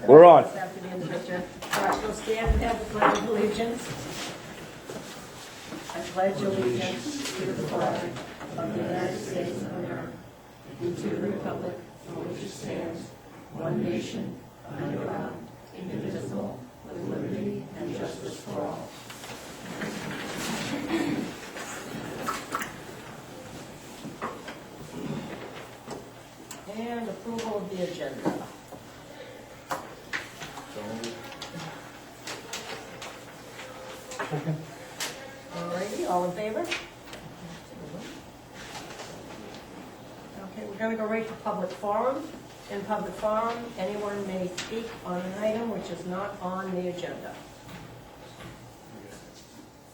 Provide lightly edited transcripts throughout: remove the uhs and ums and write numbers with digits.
We're on. After the individual. All right, we'll stand and have the pledge of allegiance. I pledge allegiance to the flag of the United States of America and to the republic for which it stands, one nation, under God, indivisible, with liberty and justice for all. And approval of the agenda. Alrighty, all in favor? Okay, we're going to go right to public forum. In public forum, anyone may speak on an item which is not on the agenda.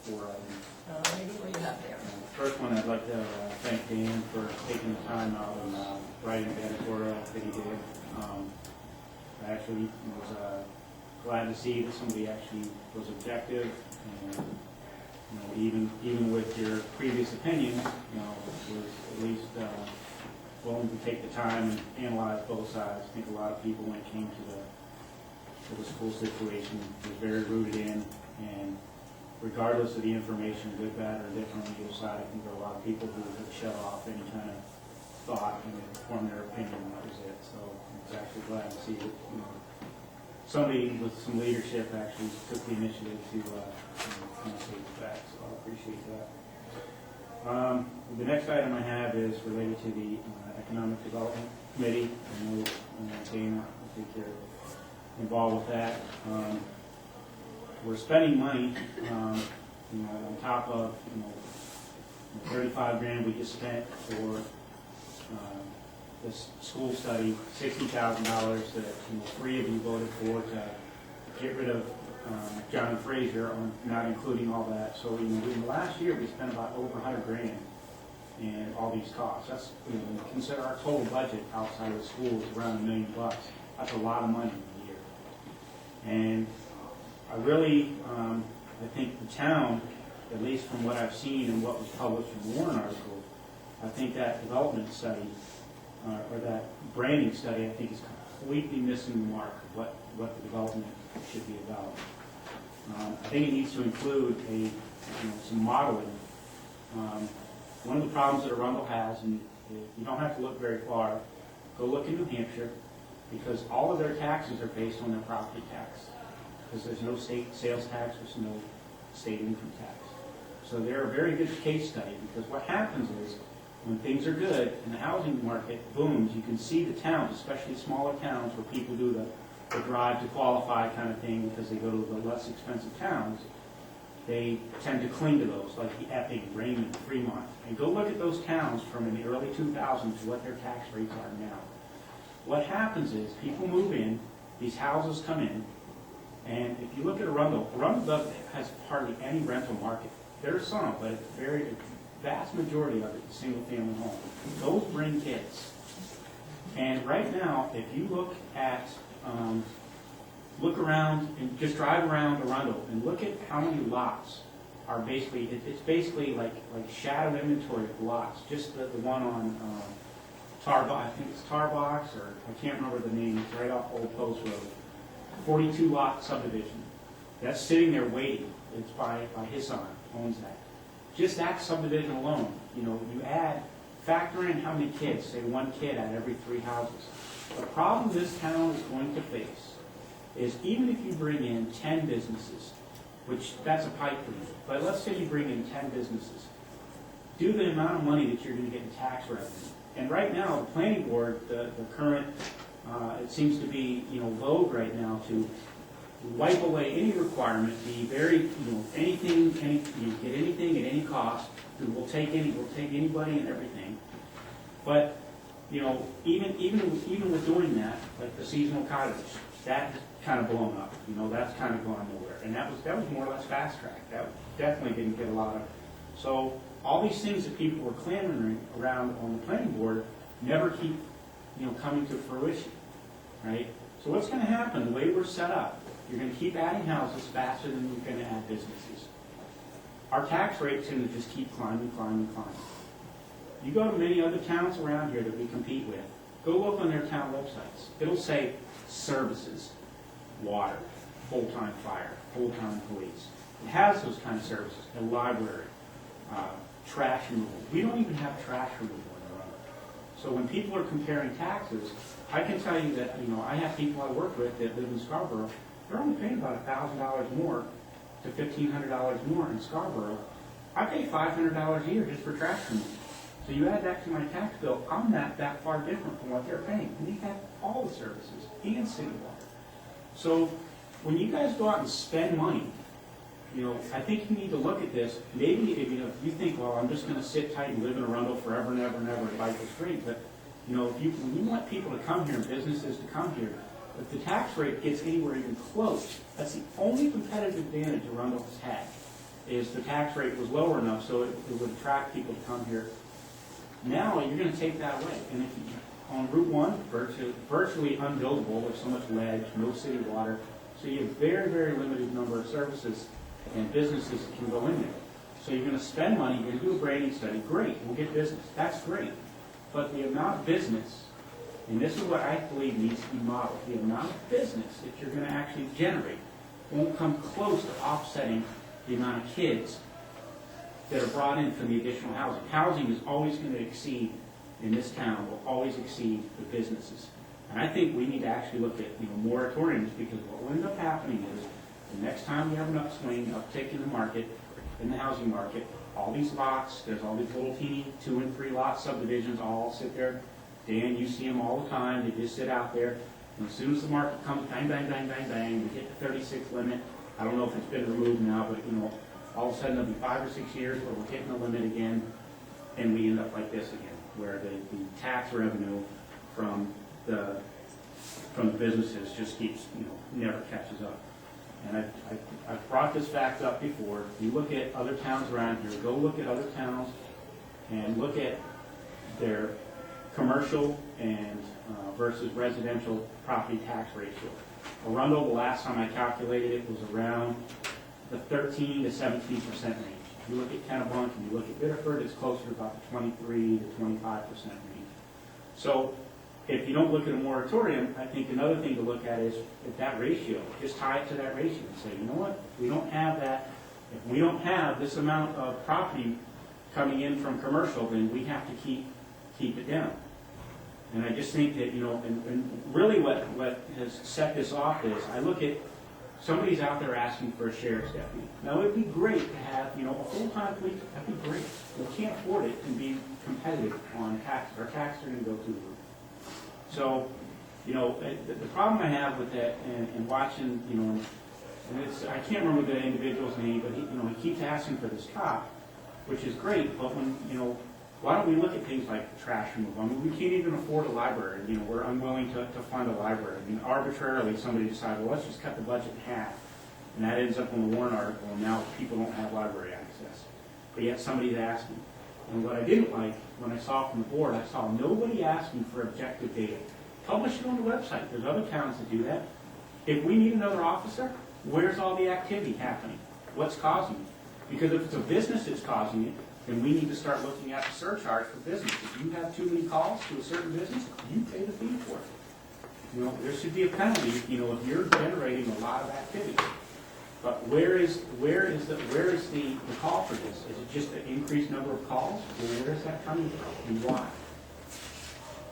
Alrighty, what do you have there? First one, I'd like to thank Dan for taking the time out and writing the editorial that he did. I actually was glad to see that somebody actually was objective, and even with your previous opinions, was at least willing to take the time and analyze both sides. I think a lot of people, when it came to the school situation, was very rooted in, and regardless of the information, good, bad, or different on either side, I think there are a lot of people who have shut off any kind of thought and formed their opinion, and that was it. So I'm actually glad to see that somebody with some leadership actually took the initiative to kind of state the facts. So I appreciate that. The next item I have is related to the Economic Development Committee. I know Dana, I think you're involved with that. We're spending money, on top of, the 35 grand we just spent for this school study, $60,000 that 3 of you voted for to get rid of John Fraser, not including all that. So in the last year we spent about over 100 grand in all these costs. That's, consider our total budget outside of the school is around $1 million. That's a lot of money in a year. And I really, I think the town, at least from what I've seen and what was published in the Warren article, I think that development study, or that branding study, I think is completely missing the mark of what the development should be about. I think it needs to include some modeling. One of the problems that Arundel has, and you don't have to look very far, go look in New Hampshire, because all of their taxes are based on their property tax. Because there's no state sales tax, there's no state income tax. So they're a very good case study, because what happens is, when things are good and the housing market booms, you can see the towns, especially smaller towns where people do the drive to qualify kind of thing because they go to the less expensive towns, they tend to cling to those, like the Epping, Raymond, Fremont. And go look at those towns from in the early 2000s, what their tax rates are now. What happens is, people move in, these houses come in, and if you look at Arundel has hardly any rental market. There's some, but it's the vast majority of it is single-family home. Those bring kids. And right now, if you look around and just drive around Arundel and look at how many lots are basically, it's basically like shadow inventory of lots. Just the one on Tarbox, I think it's Tarbox, or I can't remember the name, it's right off Old Post Road. 42 lot subdivision. That's sitting there waiting. It's by his son, owns that. Just that subdivision alone, you factor in how many kids, say 1 kid out of every 3 houses. The problem this town is going to face is even if you bring in 10 businesses, which that's a pipe dream, but let's say you bring in 10 businesses, do the amount of money that you're going to get in tax revenue. And right now, the planning board, the current, it seems to be, vogue right now to wipe away any requirement, be very, anything, you get anything at any cost, we'll take anybody and everything. But, even with doing that, like the seasonal cottage, that kind of blown up, that's kind of gone nowhere. And that was more or less fast track. That definitely didn't get a lot of, so all these things that people were clamoring around on the planning board never keep, coming to fruition, right? So what's going to happen, the way we're set up, you're going to keep adding houses faster than you're going to add businesses. Our tax rate's going to just keep climbing. You go to many other towns around here that we compete with, go look on their town websites. It'll say services. water, full-time fire, full-time police. It has those kind of services, a library, trash removal. We don't even have trash removal in Arundel. So when people are comparing taxes, I can tell you that, I have people I work with that live in Scarborough, they're only paying about $1,000 more to $1,500 more in Scarborough. I pay $500 a year just for trash removal. So you add that to my tax bill, I'm not that far different from what they're paying. And they have all the services and city water. So when you guys go out and spend money, I think you need to look at this. Maybe if you think, well, I'm just going to sit tight and live in Arundel forever and ever and ever, life is great. But when you want people to come here and businesses to come here, if the tax rate gets anywhere even close, that's the only competitive advantage Arundel has had, is the tax rate was lower enough so it would attract people to come here. Now you're going to take that away. And if on Route 1, virtually unbuildable, there's so much ledge, no city water, so you have very, very limited number of services and businesses that can go in there. So you're going to spend money, you're going to do a grading study, great, we'll get business, that's great. But the amount of business, and this is what I believe needs to be modeled, the amount of business that you're going to actually generate won't come close to offsetting the amount of kids that are brought in from the additional housing. Housing is always going to exceed, in this town, will always exceed the businesses. And I think we need to actually look at moratoriums, because what will end up happening is the next time we have an uptick in the market, in the housing market, all these lots, there's all these little teeny 2 and 3 lot subdivisions all sit there. Dan, you see them all the time, they just sit out there. And as soon as the market comes, bang, bang, bang, bang, bang, we hit the 36 limit. I don't know if it's been removed now, but all of a sudden it'll be 5 or 6 years where we're hitting the limit again, and we end up like this again, where the tax revenue from the businesses just keeps, never catches up. And I've brought this fact up before. You look at other towns around here, go look at other towns and look at their commercial and versus residential property tax ratio. Arundel, the last time I calculated it, was around the 13 to 17% range. If you look at Kennebunk and you look at Biddeford, it's closer to about the 23 to 25% range. So if you don't look at a moratorium, I think another thing to look at is at that ratio. Just tie it to that ratio and say, you know what, if we don't have that, if we don't have this amount of property coming in from commercial, then we have to keep it down. And I just think that, and really what has set this off is, I look at somebody's out there asking for a sheriff's deputy. Now, it'd be great to have, a full-time police, that'd be great. We can't afford it and be competitive on taxes. Our taxes are going to go through the roof. So, the problem I have with that and watching, and I can't remember the individual's name, but he keeps asking for this cop, which is great, but when, why don't we look at things like trash removal? I mean, we can't even afford a library. We're unwilling to fund a library. I mean, arbitrarily, somebody decided, well, let's just cut the budget in half. And that ends up on the warrant article, and now people don't have library access. But yet somebody's asking. And what I didn't like, when I saw from the board, I saw nobody asking for objective data. Publish it on the website. There's other towns that do that. If we need another officer, where's all the activity happening? What's causing it? Because if it's a business that's causing it, then we need to start looking at the surcharge for business. If you have too many calls to a certain business, you pay the fee for it. There should be a penalty, if you're generating a lot of activity. But where is the call for this? Is it just the increased number of calls? Well, where is that coming from and why?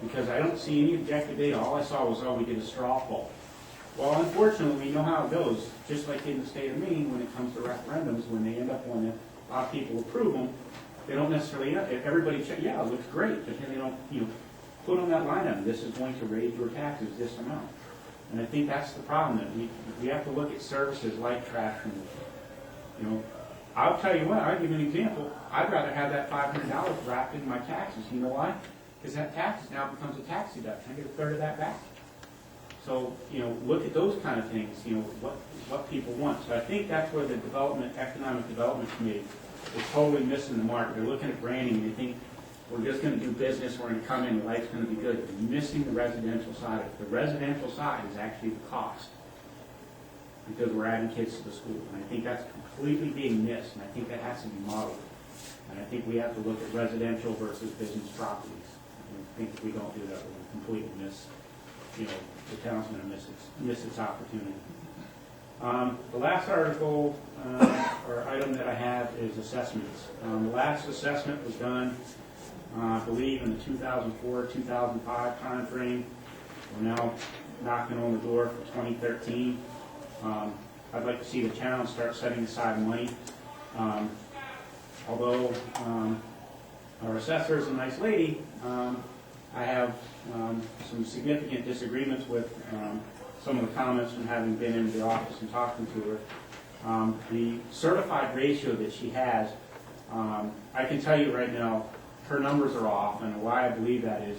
Because I don't see any objective data. All I saw was, we did a straw poll. Well, unfortunately, we know how it goes. Just like in the state of Maine, when it comes to referendums, when they end up on a lot of people approve them, they don't necessarily, everybody check, yeah, it looks great, but then they don't, put on that line item, this is going to raise your taxes this amount. And I think that's the problem, that we have to look at services like trash removal. I'll tell you what, I'll give you an example. I'd rather have that $500 wrapped in my taxes. You know why? Because that taxes now becomes a tax deduction. I get a third of that back. So, look at those kind of things, what people want. So I think that's where the Economic Development Committee is totally missing the mark. They're looking at branding and they think we're just going to do business, we're going to come in, life's going to be good. They're missing the residential side of it. The residential side is actually the cost, because we're adding kids to the school. And I think that's completely being missed, and I think that has to be modeled. And I think we have to look at residential versus business properties. I think if we don't do that, we're going to completely miss, the town's going to miss its opportunity. The last article or item that I have is assessments. The last assessment was done, I believe, in the 2004-2005 time frame. We're now knocking on the door for 2013. I'd like to see the town start setting aside money. Although our assessor is a nice lady, I have some significant disagreements with some of the comments from having been in the office and talking to her. The certified ratio that she has, I can tell you right now, her numbers are off, and why I believe that is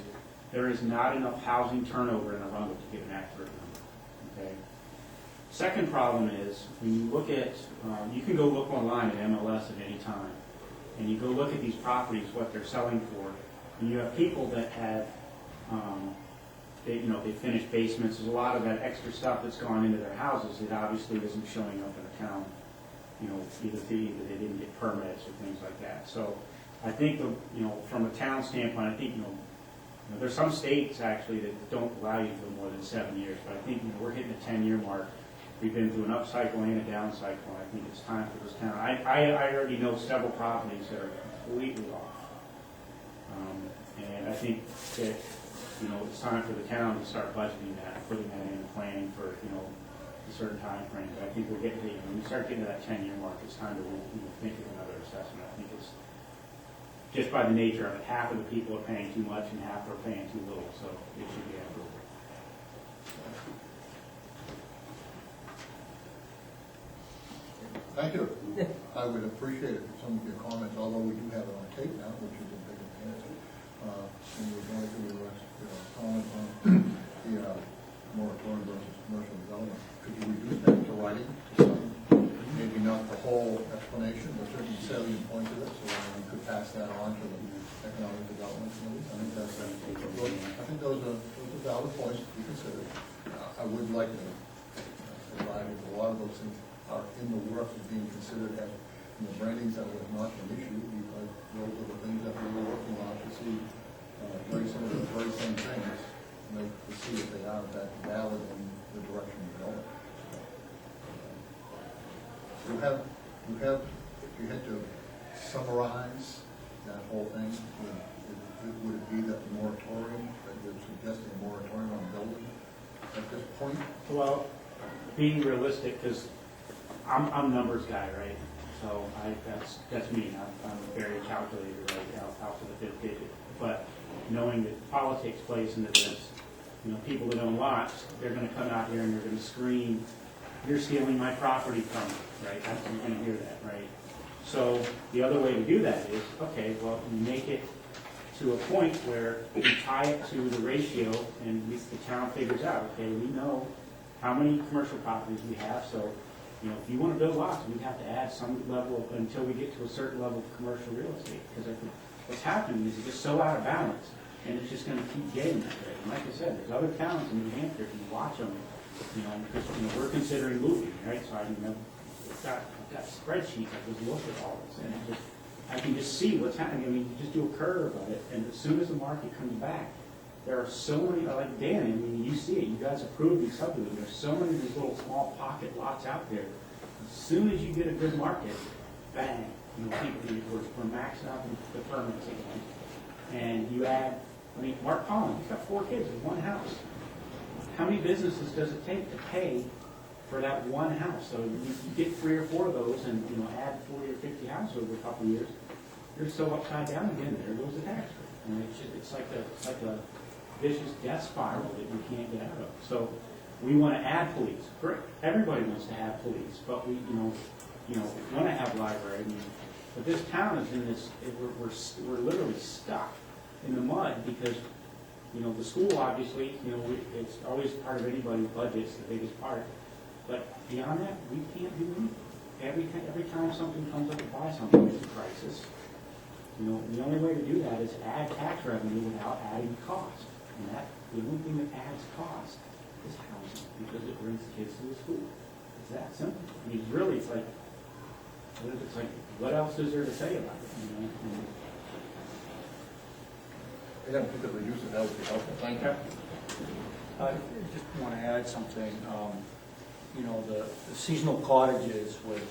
there is not enough housing turnover in Arundel to get an accurate number. Okay. Second problem is when you look at, you can go look online at MLS at any time, and you go look at these properties, what they're selling for, and you have people that have, they finished basements. There's a lot of that extra stuff that's gone into their houses that obviously isn't showing up in the town. Either they didn't get permits or things like that. So I think from a town standpoint, I think there's some states actually that don't allow you for more than 7 years. But I think we're hitting the 10-year mark. We've been through an upcycle and a down cycle. I think it's time for this town. I already know several properties that are completely off, and I think that it's time for the town to start budgeting that, putting that in planning for a certain time frame. But I think we're getting to when we start getting to that 10-year mark, it's time to think of another assessment. I think it's just by the nature of it, half of the people are paying too much and half are paying too little, so it should be approved. Thank you. I would appreciate some of your comments, although we do have it on tape now, which is a big advantage. And we're going to comment on the moratorium versus commercial development. Could you reduce that to writing? Maybe not the whole explanation, but certain salient points of it, so we could pass that on to the economic development committee. I think those are valid points to be considered. I would like to provide a lot of those things are in the works of being considered as brandings that was not an issue, because those are the things that we were working on to see some of the very same things, to see if they are that valid in the direction we're going. If you had to summarize that whole thing, would it be that the moratorium, that you're suggesting a moratorium on building at this point? Well, being realistic, because I'm a numbers guy, right? So that's me. I'm very calculated, right, out to the fifth digit. But knowing that politics plays into this, people that own lots, they're going to come out here and they're going to scream, "You're stealing my property from me," right? You're going to hear that, right? So the other way to do that is, okay, well, you make it to a point where you tie it to the ratio, and the town figures out, okay, we know how many commercial properties we have, so if you want to build lots, we have to add some level of, until we get to a certain level of commercial real estate. Because I think what's happening is it's just so out of balance, and it's just going to keep getting that way. And like I said, there's other towns in New Hampshire, if you watch them, because we're considering moving, right? So I've got spreadsheets that just look at all this, and I can just see what's happening. I mean, you just do a curve of it, and as soon as the market comes back, there are so many, like Danny, I mean, you see it, you guys approve these subdivisions, there's so many of these little small pocket lots out there. As soon as you get a good market, bang, people, we're maxing out the permits again. And you add, Mark Collins, he's got 4 kids with 1 house. How many businesses does it take to pay for that 1 house? So you get 3 or 4 of those and, add 40 or 50 houses over a couple of years, you're so upside down again, there goes the tax rate. And it's like a vicious death spiral that you can't get out of. So we want to add police. Everybody wants to have police, but we, want to have library. But this town is in this. We're literally stuck in the mud because, the school obviously, it's always part of anybody's budget. It's the biggest part. But beyond that, we can't do anything. Every time something comes up to buy something, it's a crisis. The only way to do that is add tax revenue without adding cost. And the only thing that adds cost is housing, because it brings kids to the school. It's that simple. Really, it's like, what else is there to say about it? Yeah, particularly use it, that would be helpful. Thank you. I just want to add something. You know, the seasonal cottages was,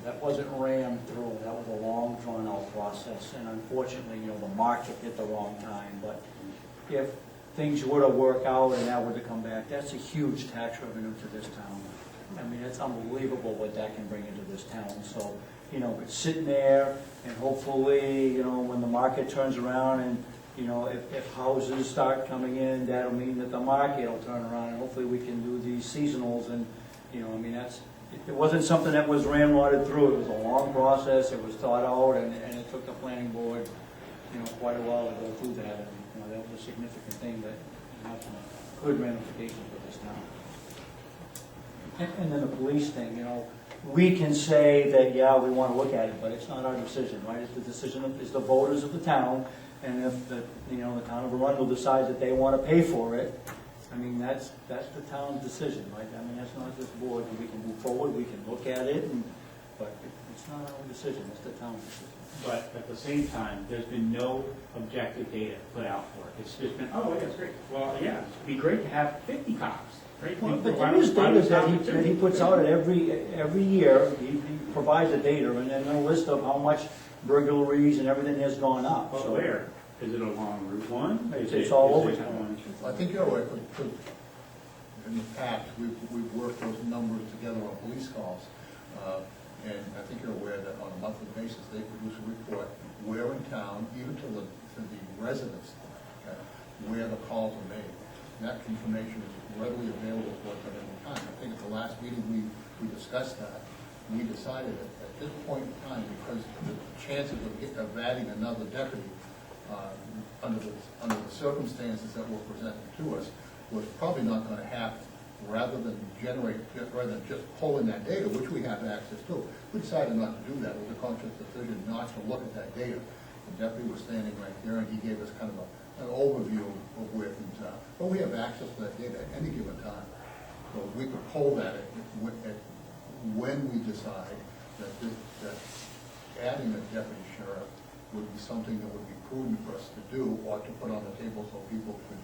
that wasn't rammed through. That was a long, drawn-out process, and unfortunately, you know, the market hit the wrong time. But if things were to work out and that were to come back, that's a huge tax revenue to this town. I mean, it's unbelievable what that can bring into this town. So, you know, it's sitting there, and hopefully, you know, when the market turns around and, you know, if houses start coming in, that'll mean that the market will turn around, and hopefully we can do these seasonals. And, you know, I mean, it wasn't something that was ramrodded through. It was a long process. It was thought out, and it took the planning board, you know, quite a while to go through that. And, you know, that was a significant thing that had some good ramifications for this town. And then the police thing, you know, we can say that, yeah, we want to look at it, but it's not our decision, right? It's the decision of, it's the voters of the town, and if the, you know, the town of Arundel decides that they want to pay for it, I mean, that's the town's decision, right? I mean, that's not this board. We can move forward, we can look at it, but it's not our decision, it's the town's decision. But at the same time, there's been no objective data put out for it. It's just been, oh, yeah, it's great. Well, yeah, it'd be great to have 50 cops, right? Well, but there is data that he puts out at every year. He provides the data and then a list of how much burglaries and everything has gone up. Well, So where? Is it along Route 1? It's all over town. I think you're right, because in the past, we've worked those numbers together on police calls. And I think you're aware that on a monthly basis, they produce a report where in town, even to the residents, okay, where the calls are made. And that information is readily available to us at any time. I think at the last meeting, we discussed that. We decided that at this point in time, because the chances of adding another deputy under the circumstances that were presented to us was probably not going to happen. Rather than just pulling that data, which we have access to, we decided not to do that. It was a conscious decision not to look at that data. The deputy was standing right there, and he gave us kind of an overview of where things are. But we have access to that data at any given time. So we could pull that when we decide that adding a deputy sheriff would be something that would be prudent for us to do or to put on the table so people could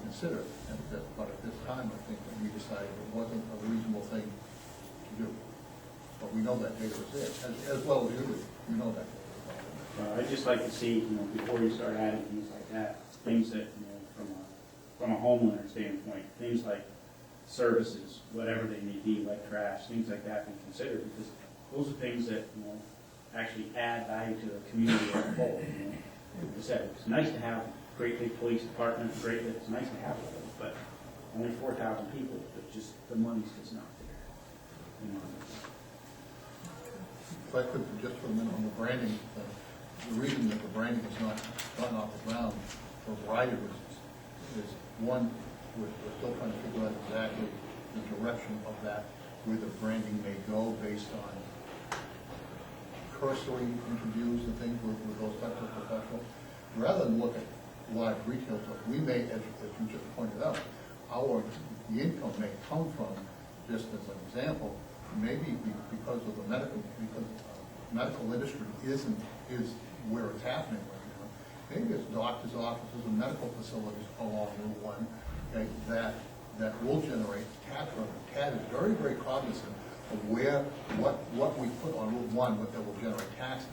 consider it. But at this time, I think that we decided it wasn't a reasonable thing to do. But we know that data is there, as well as you do. You know that data. I'd just like to see, you know, before you start adding things like that, things that, you know, from a homeowner standpoint, things like services, whatever they may be, like trash, things like that, be considered, because those are things that, you know, actually add value to the community as a whole. You know? Like I said, it's nice to have a great big police department, it's nice to have it, but only 4,000 people, but just the money's just not there. You know? If I could, just for a minute on the branding, the reason that the branding has not gotten off the ground for a variety of reasons is, one, we're still trying to figure out exactly the direction of that, where the branding may go based on cursory interviews and things with those types of professionals. Rather than look at live retail stores, we may, as you just pointed out, the income may come from, just as an example, maybe because of the medical industry is where it's happening right now. Maybe it's doctors' offices and medical facilities along Route 1, okay, that will generate tax revenue. CAD is very, very cognizant of what we put on Route 1 that will generate taxes.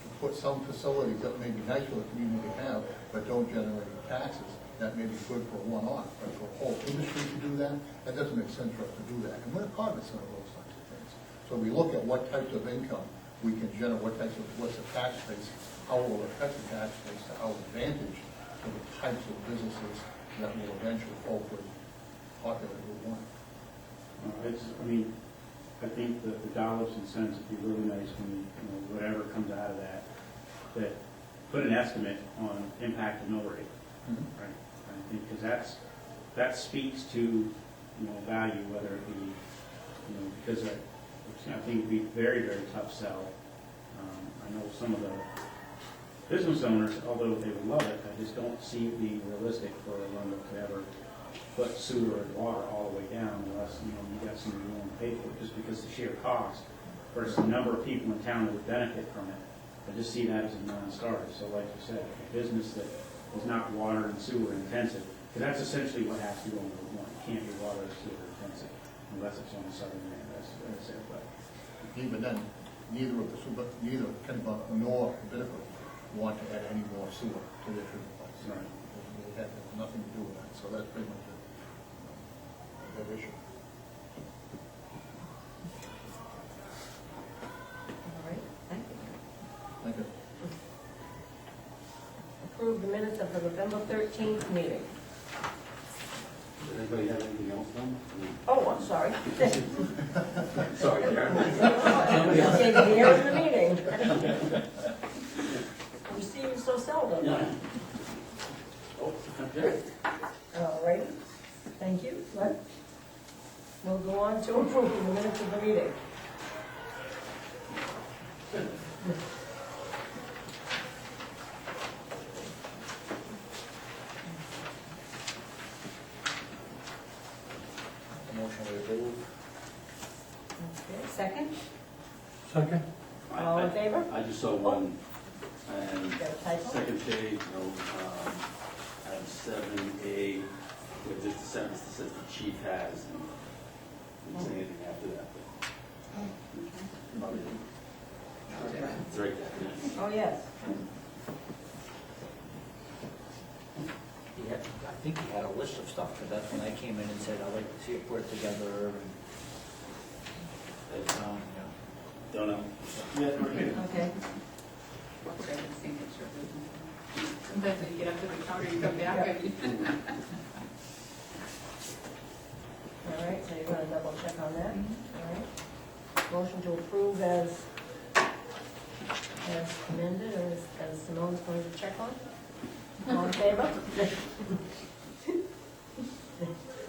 To put some facilities that may be nice for the community to have, but don't generate taxes, that may be good for a one-off. But for a whole industry to do that, that doesn't make sense for us to do that. And we're cognizant of those types of things. So we look at what types of income we can generate, what's the tax base, how it will affect the tax base, to our advantage for the types of businesses that will eventually hopefully populate Route 1. I think that the dollars and cents would be really nice when, you know, whatever comes out of that put an estimate on impact and mill rate, right? I think because that speaks to, you know, value, whether it be, you know, because I think it'd be very, very tough sell. I know some of the business owners, although they would love it, I just don't see it being realistic for Arundel to ever put sewer and water all the way down unless, you know, you got somebody willing to pay for it, just because the sheer cost versus the number of people in town that would benefit from it. I just see that as a non-starter. So like you said, a business that is not water and sewer intensive Because that's essentially what has to go in Route 1. It can't be water or sewer intensive unless it's on the southern end, that's it, but. Even then, neither Kennebunk nor Biddeford want to add any more sewer to their treatment plants. Right. They have nothing to do with that, so that's pretty much their issue. All right, thank you. Thank you. Approve the minutes of the November 13th meeting. Does anybody have anything else done? Oh, I'm sorry. Sorry, Karen. You came here in the meeting. We see you so seldom. Oh, okay. All right, thank you. We'll go on to approve the minutes of the meeting. Motion to approve. Okay, second? Second? All in favor? I just saw one, and Got a typo? second page, item 7A, with just a sentence that says the chief has, and didn't say anything after that. But it's right there. Oh, yes. He had, I think he had a list of stuff, because that's when I came in and said, I'd like to see it put together, and, yeah. Don't know. Okay. Sometimes when you get up to the counter, you come back and All right, so you're gonna double check on that? All right. Motion to approve as amended, or as Simone's going to check on? All in favor?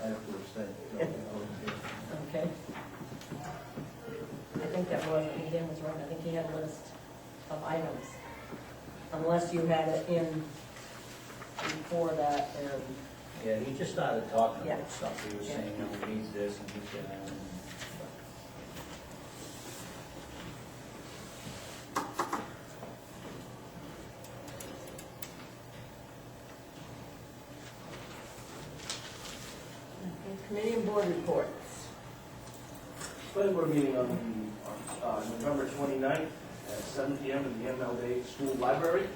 I have to abstain. Okay. I think that wasn't, Dan was wrong, I think he had a list of items. Unless you had it in before that, and, Yeah, he just started talking Yeah. about stuff, he was Yeah. saying, we need this, and he said, okay, committee and board reports. Planning board meeting on November 29th at 7 PM in the MLD School Library.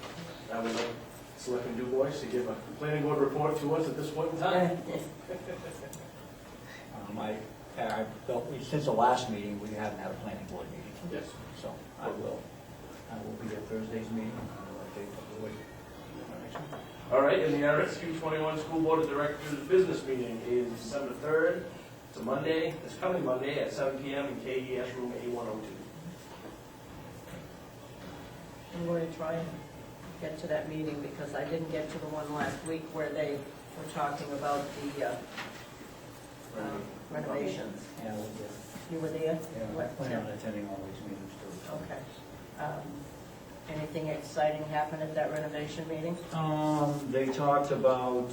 I would like Selectman DuBois to give a planning board report to us at this point in time. since the last meeting, we haven't had a planning board meeting. Yes. So I will be at Thursday's meeting, I will update the board. All right, and the RSQ 21 School Board of Directors Business Meeting is December 3rd. It's a Monday, this coming Monday at 7 PM in KES Room A102. I'm going to try and get to that meeting because I didn't get to the one last week where they were talking about the renovations. Yeah, You were there? I plan on attending all these meetings too. Okay. Anything exciting happened at that renovation meeting? They talked about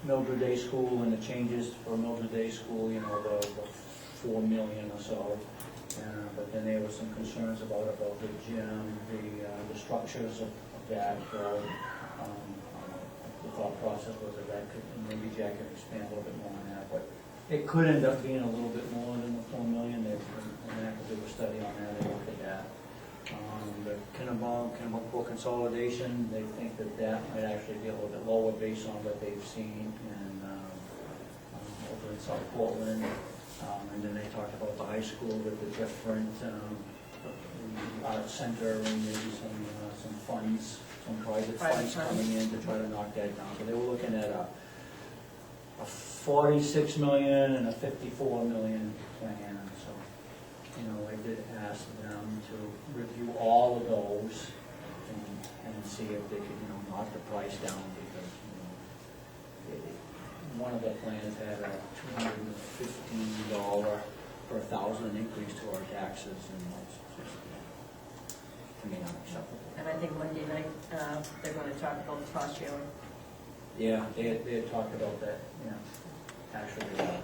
Mildred Day School and the changes for Mildred Day School, you know, the 4 million or so. But then there were some concerns about the gym, the structures of that. The thought process was that could, and maybe Jack could expand a little bit more on that, but it could end up being a little bit more than the 4 million. They're going to have to do a study on that, they look at that. The Kennebunk consolidation, they think that might actually be a little bit lower based on what they've seen in over in South Portland. And then they talked about the high school with the different art center and maybe some funds, some private funds coming in to try to knock that down. But they were looking at a 46 million and a 54 million plan. So, you know, I did ask them to review all of those and see if they could, you know, knock the price down because, you know, one of the plans had a $215 per 1,000 increase to our taxes, and that's just, to me, unacceptable. And I think Monday night, they're going to talk about the cost sharing. Yeah, they had talked about that, actually. Yeah.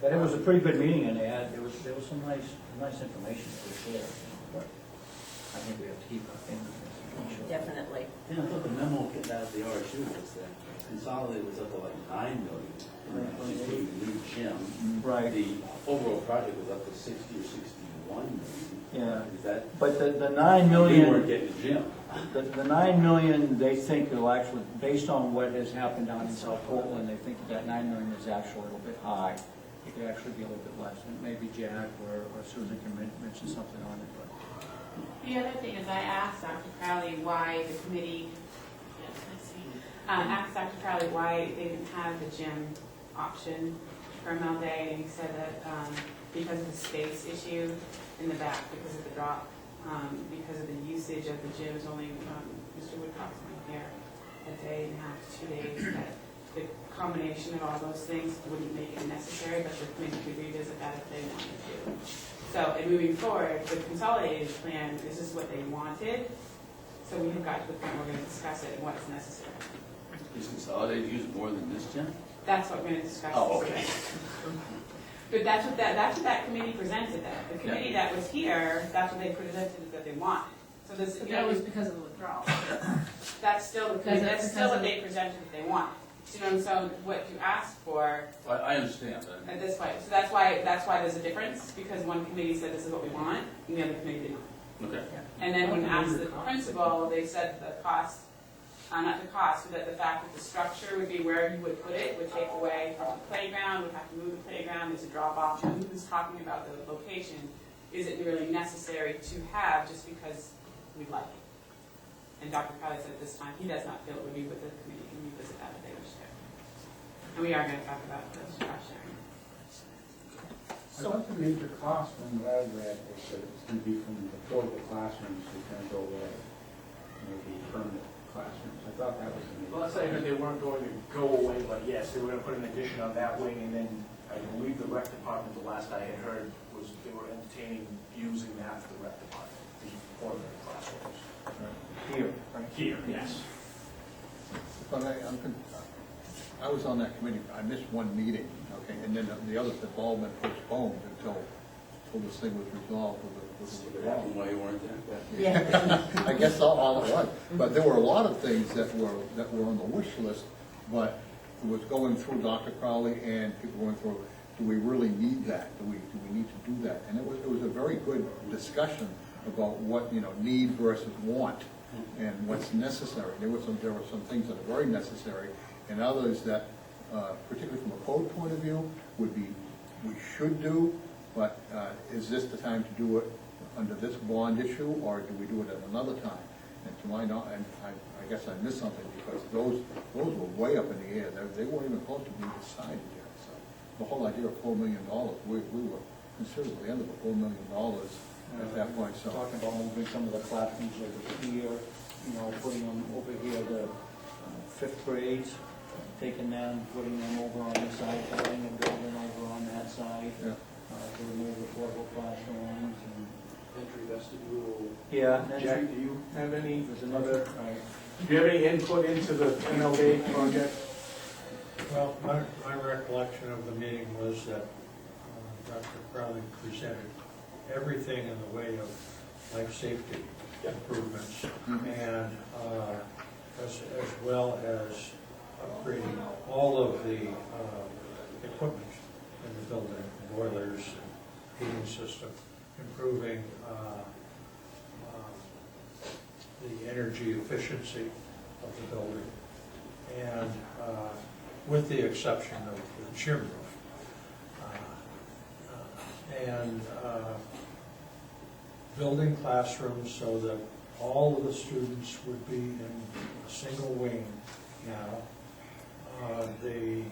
But it was a pretty good meeting, and there was some nice information for sure. But I think we have to keep our fingers crossed. Definitely. Yeah, I thought the memo getting out of the RSU was that consolidated was up to like 9 million, including the new gym. Right. The overall project was up to 60 or 61 million. Yeah. Is that, But the 9 million. we weren't getting the gym. The 9 million, they think will actually, based on what has happened down in South Portland, they think that 9 million is actually a little bit high. It could actually be a little bit less, and maybe Jack or Susan can mention something on it, but. The other thing is I asked Dr. Crowley why the committee, asked Dr. Crowley why they didn't have the gym option for MLD, and he said that because of the space issue in the back, because of the drop, because of the usage of the gym is only, Mr. Woodcock's only here a day and a half, 2 days, that the combination of all those things wouldn't make it necessary, but the committee could revisit that if they wanted to. So, and moving forward, the consolidated plan, this is what they wanted, so we have got to the point where we're going to discuss it and what's necessary. Is consolidated used more than this gym? That's what we're going to discuss. Oh, okay. But that's what that committee presented, that. The committee that was here, that's what they presented that they wanted. So this, But you that know, was because of the withdrawal. that's still the committee, that's still what Because they presented that they wanted. You know, and so what you asked for I understand that. at this point, so that's why there's a difference, because one committee said this is what we want, and the other committee did not. Okay. And then when asked the principal, they said the cost, not the cost, but that the fact that the structure would be where you would put it, would take away from the playground, would have to move the playground, there's a drop off. And who's talking about the location, is it really necessary to have just because we like it? And Dr. Crowley said at this time, he does not feel it would be with the committee, can revisit that if they wish to. And we are going to talk about the cost sharing. I thought the major cost from what I read was that it's going to be from the portable classrooms to turn it over to maybe permanent classrooms. I thought that was the major. Well, let's say that they weren't going to go away, but yes, they were going to put an addition on that wing, and then I believe the rec department, the last I had heard, was they were entertaining using that for the rec department, the portable classrooms. Here, right? Here, yes. But I was on that committee, I missed one meeting, okay, and then the other involvement postponed until this thing was resolved with the What happened while you weren't there? Yeah. I guess all it was. But there were a lot of things that were on the wish list, but it was going through Dr. Crowley and people going through, do we really need that? Do we need to do that? And it was a very good discussion about what, need versus want and what's necessary. There were some things that are very necessary and others that, particularly from a code point of view, we should do, but is this the time to do it under this bond issue, or do we do it at another time? And to my knowledge, and I guess I missed something, because those were way up in the air. They weren't even close to being decided yet. So the whole idea of $4 million, we were considerably under the $4 million at that point. So Talking about moving some of the classrooms over here, putting them over here, the fifth grades, taking them, putting them over on this side, putting a building over on that side, yeah. to remove the portable classrooms and. Entry vestibule. Yeah. Jack, do you have any There's another, right. Do you have any input into the MLD project? Well, my recollection of the meeting was that Dr. Crowley presented everything in the way of life safety improvements, and as well as upgrading all of the equipment in the building, boilers, heating system, improving the energy efficiency of the building, and with the exception of the gym roof. And building classrooms so that all of the students would be in a single wing now. The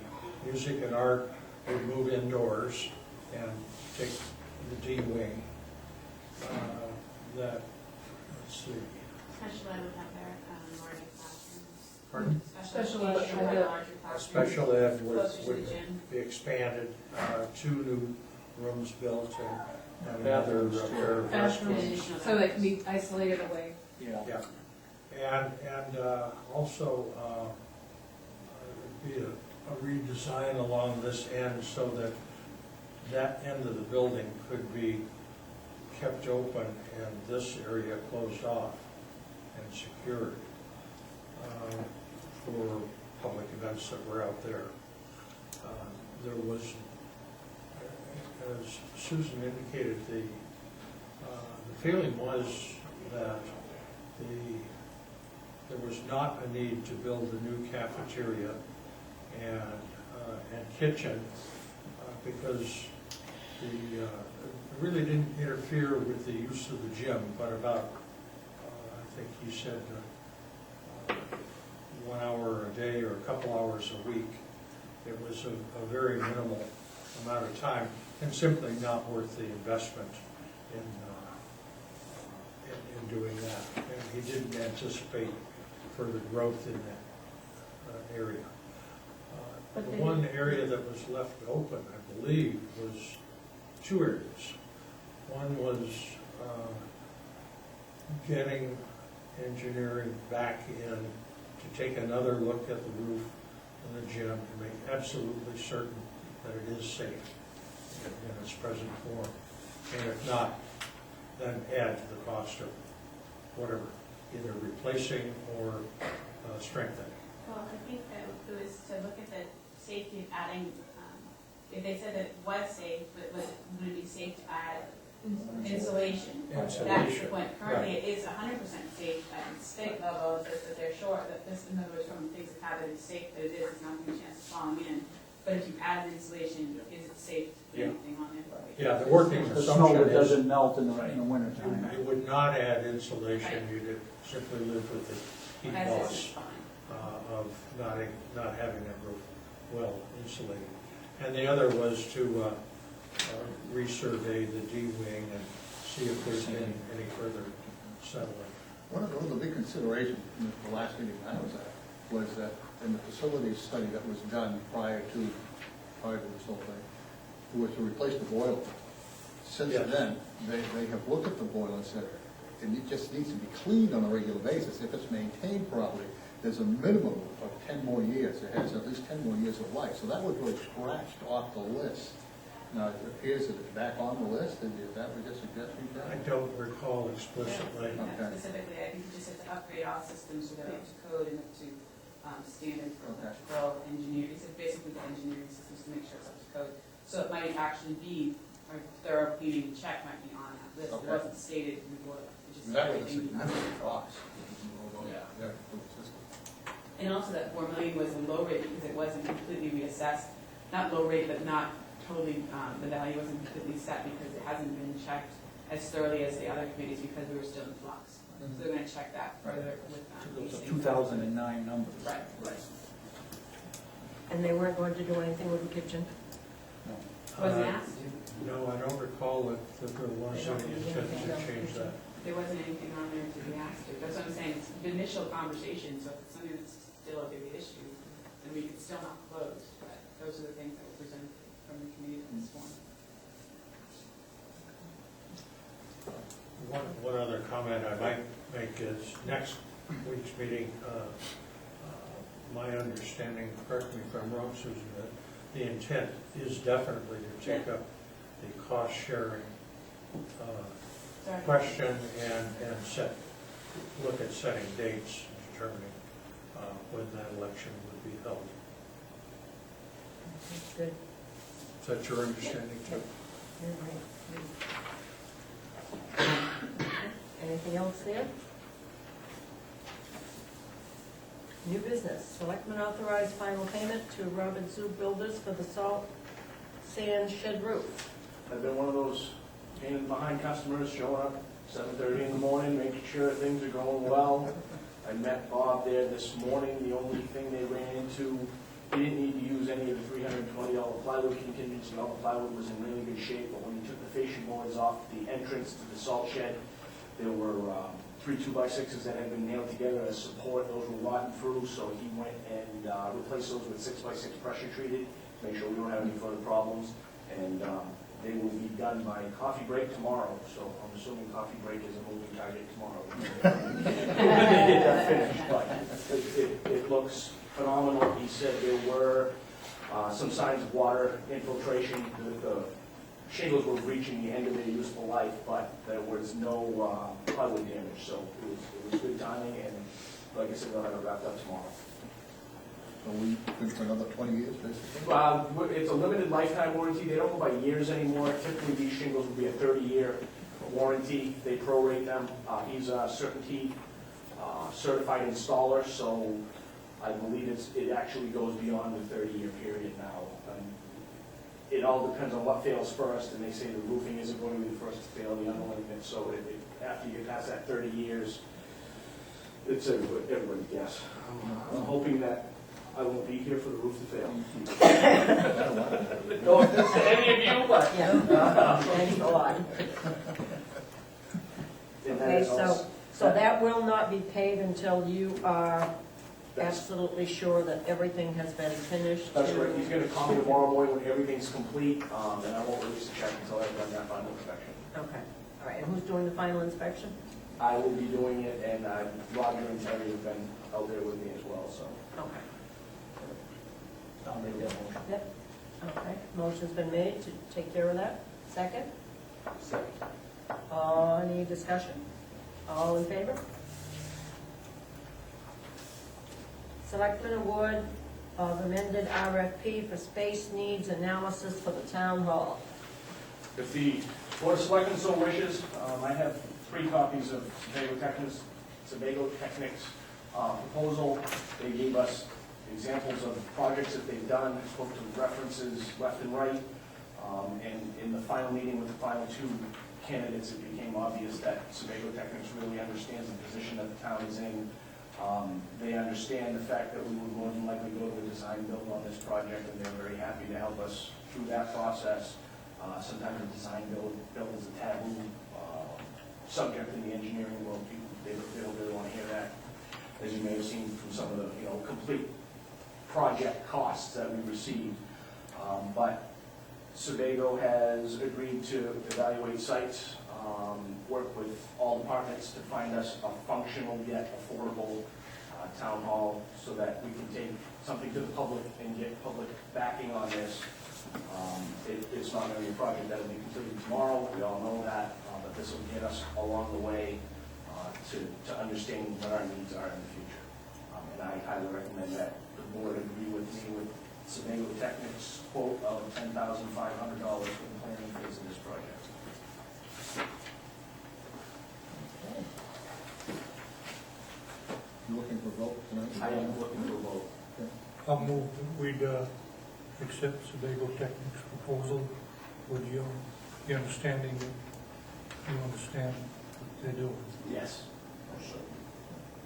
music and art would move indoors and take the D wing. Let's see. Special ed would have their larger classrooms. Pardon? Special ed would have their larger classrooms. Special ed Closer to the would gym. be expanded, 2 new rooms built, and another pair of restrooms. So they can be isolated away. Yeah, and also be a redesign along this end so that that end of the building could be kept open and this area closed off and secured for public events that were out there. There was, as Susan indicated, the feeling was that there was not a need to build a new cafeteria and kitchen because it really didn't interfere with the use of the gym, but about, I think he said 1 hour a day or a couple hours a week. It was a very minimal amount of time and simply not worth the investment in doing that. And he didn't anticipate further growth in that area. The one area that was left open, I believe, was 2 areas. One was getting engineering back in to take another look at the roof of the gym to make absolutely certain that it is safe in its present form. And if not, then add to the cost of whatever, either replacing or strengthening. Well, I think that it was to look at the safety of adding, if they said that it was safe, but would it be safe to add insulation? That's the point. Currently, it is 100% safe at the state level, it's just that they're short, that this, in other words, from things that have it is safe, that it is, it's not a chance of falling in. But if you add insulation, is it safe to put anything on it? Yeah, the working The snow assumption that is doesn't melt in the winter time. you would not add insulation, you'd simply live with the heat As loss is fine. of not having that roof well insulated. And the other was to resurvey the D-wing and see if there's been any further settling. One of the big considerations in the last meeting I was at was that in the facilities study that was done prior to this whole thing, was to replace the boiler. Since Yes. then, they have looked at the boiler and said, it just needs to be cleaned on a regular basis. If it's maintained properly, there's a minimum of 10 more years. It has at least 10 more years of life. So that was really scratched off the list. Now, it appears that it's back on the list. Is that what you're suggesting, I John? don't recall explicitly. Okay. Specifically, I think you just have to upgrade all systems so they're up to code and up to standards for Okay. electrical engineering. It's basically the engineering systems to make sure it's up to code. So it might actually be, or thorough cleaning and check might be on that list. It Okay. wasn't stated in the boiler. It just That was a everything- significant cost. Yeah. For the system. And also that 4 million was a low rate because it wasn't completely reassessed. Not low rate, but not totally, the value wasn't completely set because it hasn't been checked as thoroughly as the other committees because we were still in flux. So they're gonna check that further with. Those are 2009 numbers. Right, right. And they weren't going to do anything with the kitchen? No. Wasn't asked? No, I don't recall that there was any intent to change that. There wasn't anything on there to be asked to. That's what I'm saying, it's the initial conversation, so if it's something that's still a big issue, then we could still not close. But those are the things that were presented from the committee in this one. One other comment I might make is next week's meeting, my understanding, correct me if I'm wrong, Susan, that the intent is definitely to take up the cost sharing question and look at setting dates and determining when that election would be held. Good. Is that your understanding too? Anything else there? New business, Selectmen authorized final payment to Robin Sue Builders for the salt sand shed roof. I've been one of those pain in the behind customers, showing up 7:30 in the morning, making sure things are going well. I met Bob there this morning. The only thing they ran into, he didn't need to use any of the $320 plywood contingency. All the plywood was in really good shape, but when he took the fascia boards off the entrance to the salt shed, there were 3 2x6s that had been nailed together as support. Those were rotten through, so he went and replaced those with 6x6 pressure treated, make sure we don't have any further problems. And they will be done by coffee break tomorrow, so I'm assuming coffee break is a moving target tomorrow. When they get that finished, but it looks phenomenal. He said there were some signs of water infiltration. The shingles were reaching the end of their useful life, but there was no hardwood damage, so it was good timing, and like I said, they'll have it wrapped up tomorrow. So we good for another 20 years, basically? It's a limited lifetime warranty, they don't go by years anymore, typically these shingles will be a 30-year warranty, they prorate them. He's a Certainty certified installer, so I believe it actually goes beyond the 30-year period now. It all depends on what fails first, and they say the roofing isn't going to be the first to fail, the underlayment, so after you get past that 30 years, it's everybody's guess. I'm hoping that I won't be here for the roof to fail. No offense to any of you, but. Yeah, thanks a lot. Okay, so that will not be paid until you are absolutely sure that everything has been finished? That's right, he's gonna call me tomorrow morning when everything's complete, and I won't release the check until I've done that final inspection. Okay, all right, and who's doing the final inspection? I will be doing it, and Roger and Terry have been out there with me as well, so. Okay. I'll make that motion. Yep, okay, motion's been made to take care of that. Second? Second. Any discussion? All in favor? Selectmen award of amended RFP for space needs analysis for the town hall. If the Board of Selectmen so wishes, I have 3 copies of Sebago Technic's proposal. They gave us examples of projects that they've done, spoke to references left and right, and in the final meeting with the final 2 candidates, it became obvious that Sebago Technics really understands the position that the town is in. They understand the fact that we would more than likely go to a design build on this project, and they're very happy to help us through that process. Sometimes a design build is a taboo subject in the engineering world. People, they don't really want to hear that, as you may have seen from some of the complete project costs that we received. But Sebago has agreed to evaluate sites, work with all departments to find us a functional yet affordable town hall so that we can take something to the public and get public backing on this. It's not going to be a project that will be completed tomorrow, we all know that, but this will get us along the way to understanding what our needs are in the future. And I highly recommend that the board agree with me with Sebago Technic's quote of $10,500 for the planning phase of this project. You looking for a vote tonight? I am looking for a vote. I'll move that we'd accept Sebago Technic's proposal with the understanding that you understand what they're doing. Yes.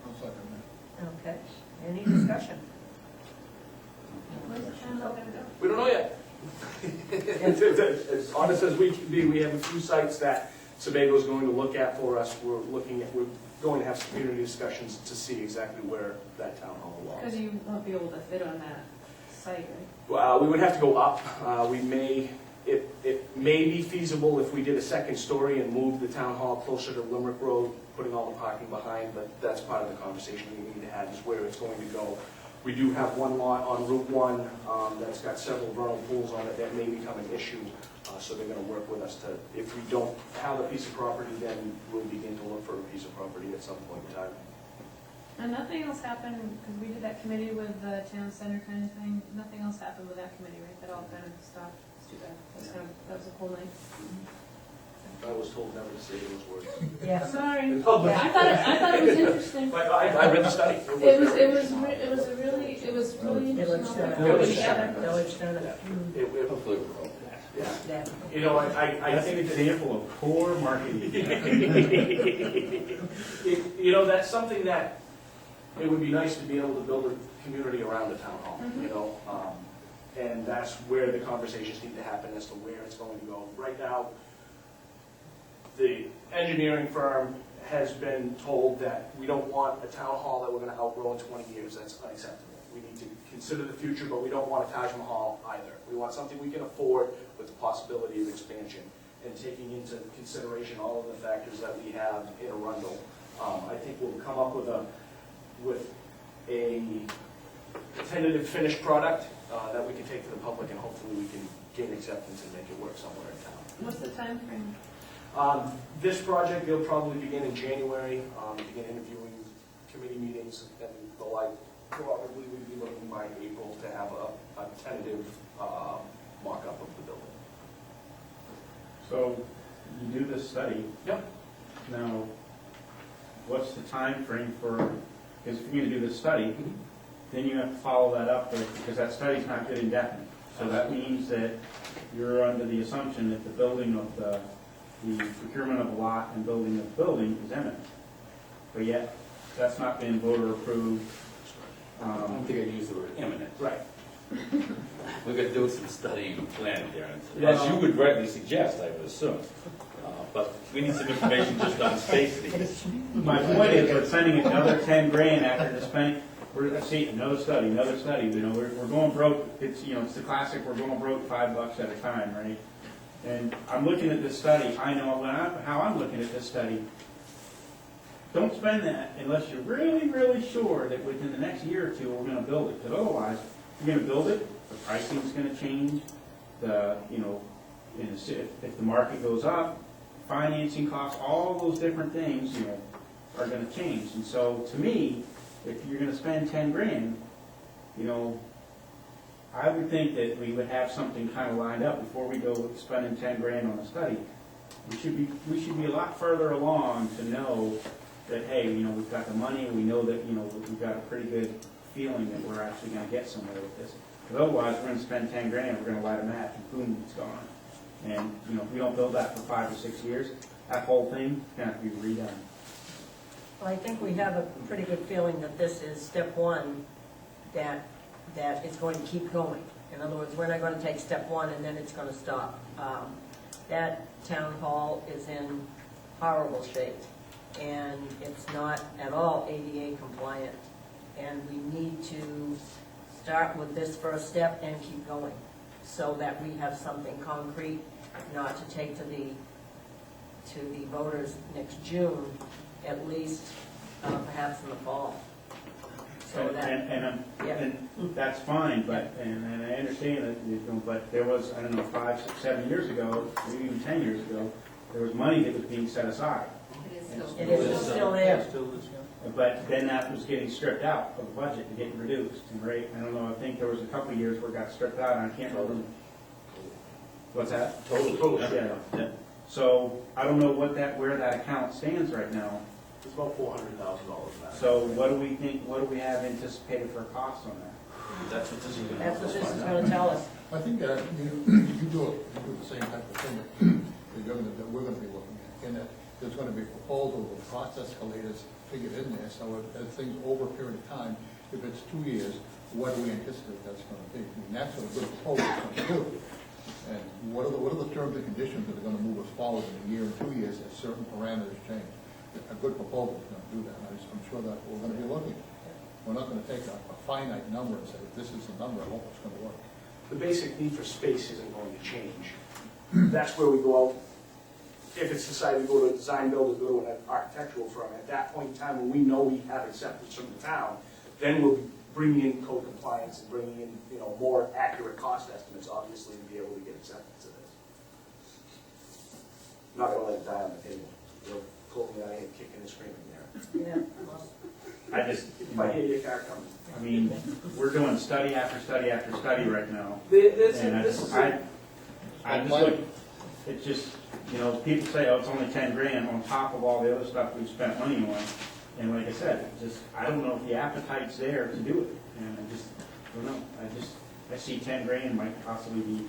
I'll second that. Okay, any discussion? Where's the town hall gonna go? We don't know yet. As honest as we can be, we have a few sites that Sebago's going to look at for us. We're going to have some community discussions to see exactly where that town hall will Because you won't be able to fit on that site, right? We would have to go up. It may be feasible if we did a second story and moved the town hall closer to Limerick Road, putting all the parking behind, but that's part of the conversation we need to have, is where it's going to go. We do have one lot on Route 1 that's got several vernal pools on it that may become an issue, so they're going to work with us to, if we don't have a piece of property, then we'll begin to look for a piece of property at some point in time. And nothing else happened, because we did that committee with the town center kind of thing, nothing else happened with that committee, right? That all kind of stopped, it's too bad, that was a cool night. I was told never to say those words. Yeah. Sorry. In public. I thought it was interesting. But I read the study. It was really Village interesting. Center. Village Center. Hopefully we're all. Yeah. Yeah. You know, I think it's Example of poor marketing. You know, that's something that it would be nice to be able to build a community around the town hall, you know? And that's where the conversations need to happen as to where it's going to go. Right now, the engineering firm has been told that we don't want a town hall that we're going to outgrow in 20 years. That's unacceptable. We need to consider the future, but we don't want a Taj Mahal either. We want something we can afford with the possibility of expansion and taking into consideration all of the factors that we have in Arundel. I think we'll come up with a tentative finished product that we can take to the public, and hopefully we can gain acceptance and make it work somewhere in town. What's the timeframe? This project, they'll probably begin in January, begin interviewing, committee meetings and the like. Probably we'd be looking by April to have a tentative mock-up of the building. So you do this study. Yep. Now, what's the time frame for, because if you're going to do this study, then you have to follow that up with, because that study's not good indefinite. So that means that you're under the assumption that the building of the procurement of a lot and building of the building is imminent. But yet, that's not been voter approved. I don't think I'd use the word imminent. Right. We're gonna do some studying and planning there, and Yeah. as you would rightly suggest, I would assume. But we need some information just on space needs. My point is, we're spending another 10 grand after the spend, we're, see, another study, you know, we're going broke, it's, you know, it's the classic, we're going broke $5 at a time, right? And I'm looking at this study, I know how I'm looking at this study. Don't spend that unless you're really, really sure that within the next year or two, we're gonna build it, because otherwise, you're gonna build it, the pricing's gonna change, you know, if the market goes up, financing costs, all those different things, you know, are gonna change. And so, to me, if you're gonna spend 10 grand, you know, I would think that we would have something kind of lined up before we go spending 10 grand on a study. We should be a lot further along to know that, hey, you know, we've got the money, we know that, you know, we've got a pretty good feeling that we're actually gonna get somewhere with this. Because otherwise, we're gonna spend 10 grand, we're gonna light a match, and boom, it's gone. And, you know, if we don't build that for 5 or 6 years, that whole thing is gonna have to be redone. Well, I think we have a pretty good feeling that this is step one, that is going to keep going. In other words, we're not going to take step one and then it's going to stop. That town hall is in horrible shape, and it's not at all ADA compliant. And we need to start with this first step and keep going, so that we have something concrete, not to take to the voters next June, at least perhaps in the fall. So that, And that's fine, but, and I understand that, you know, but there was, I don't know, 5, 6, 7 years ago, maybe even 10 years ago, there was money that was being set aside. it is still there. But then that was getting stripped out of the budget and getting reduced, and right, I don't know, I think there was a couple of years where it got stripped out, and I can't remember. What's that? Totally. Yeah. So, I don't know where that account stands right now. It's about $400,000 in that. So what do we have anticipated for costs on that? That's what this is gonna. That's what this is going to tell us. I think that you do the same type of thing that we're gonna be looking at, in that there's gonna be a proposal with cost escalators figured in there, so as things over a period of time, if it's 2 years, what do we anticipate that's gonna be? I mean, that's what a good proposal is gonna do. And what are the terms and conditions that are gonna move us forward in a year and 2 years as certain parameters change? A good proposal is gonna do that, and I'm sure that we're gonna be looking. We're not gonna take a finite number and say, this is the number, I hope it's gonna work. The basic need for space isn't going to change. That's where we go out. If it's decided to go to a design builder, go to an architectural firm, at that point in time, when we know we have acceptance from the town, then we'll be bringing in code compliance and bringing in, you know, more accurate cost estimates, obviously, to be able to get acceptance of this. Not gonna let it die on the table. You'll pull me out of here kicking and screaming there. Yeah. I just, If I hear your car coming. I mean, we're doing study after study after study right now. And I just look, it's just, you know, people say, oh, it's only 10 grand on top of all the other stuff we've spent money on. And like I said, I don't know if the appetite's there to do it. And I just don't know. I see 10 grand might possibly be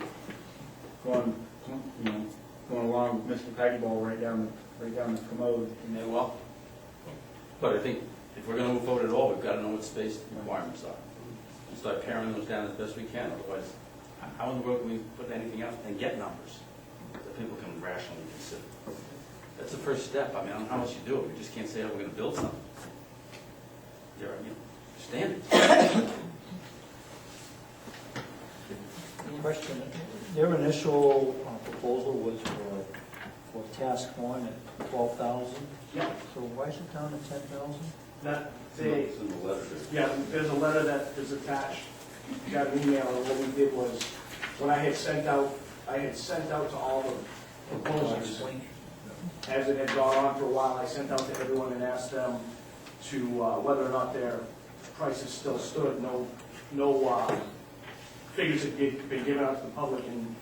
going along with Mr. Peggy-Ball right down the commode. Yeah, well, but I think if we're gonna move forward at all, we've gotta know what space requirements are. And start paring those down as best we can, otherwise, how in the world can we put anything else and get numbers that people can rationally consider? That's the first step. I mean, I don't know how else you do it. We just can't say, oh, we're gonna build something. There are, standards. Question, their initial proposal was for task one at 12,000. Yeah. So why is it down to 10,000? That, It's in the letter there. yeah, there's a letter that is attached. You got an email, and what we did was, when I had sent out to all the proposers, as it had gone on for a while, I sent out to everyone and asked them to, whether or not their prices still stood. No figures had been given out to the public, and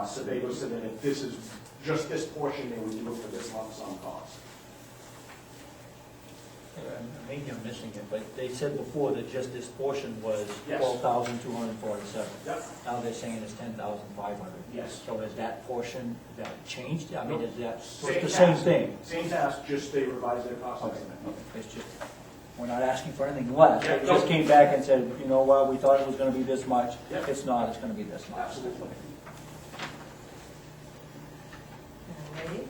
Sebago said that if this is just this portion, they would do it for this lump sum cost. Maybe I'm missing it, but they said before that just this portion was Yes. 12,247. Yep. Now they're saying it's 10,500. Yes. So is that portion, is that changed? I mean, is that, so Same it's the same task. thing? Same task, just they revised their cost Okay, estimate. okay. It's just, we're not asking for anything less. Yeah, It no. just came back and said, you know what, we thought it was gonna be this much. Yeah. It's not, it's gonna be this much. Absolutely. Alrighty.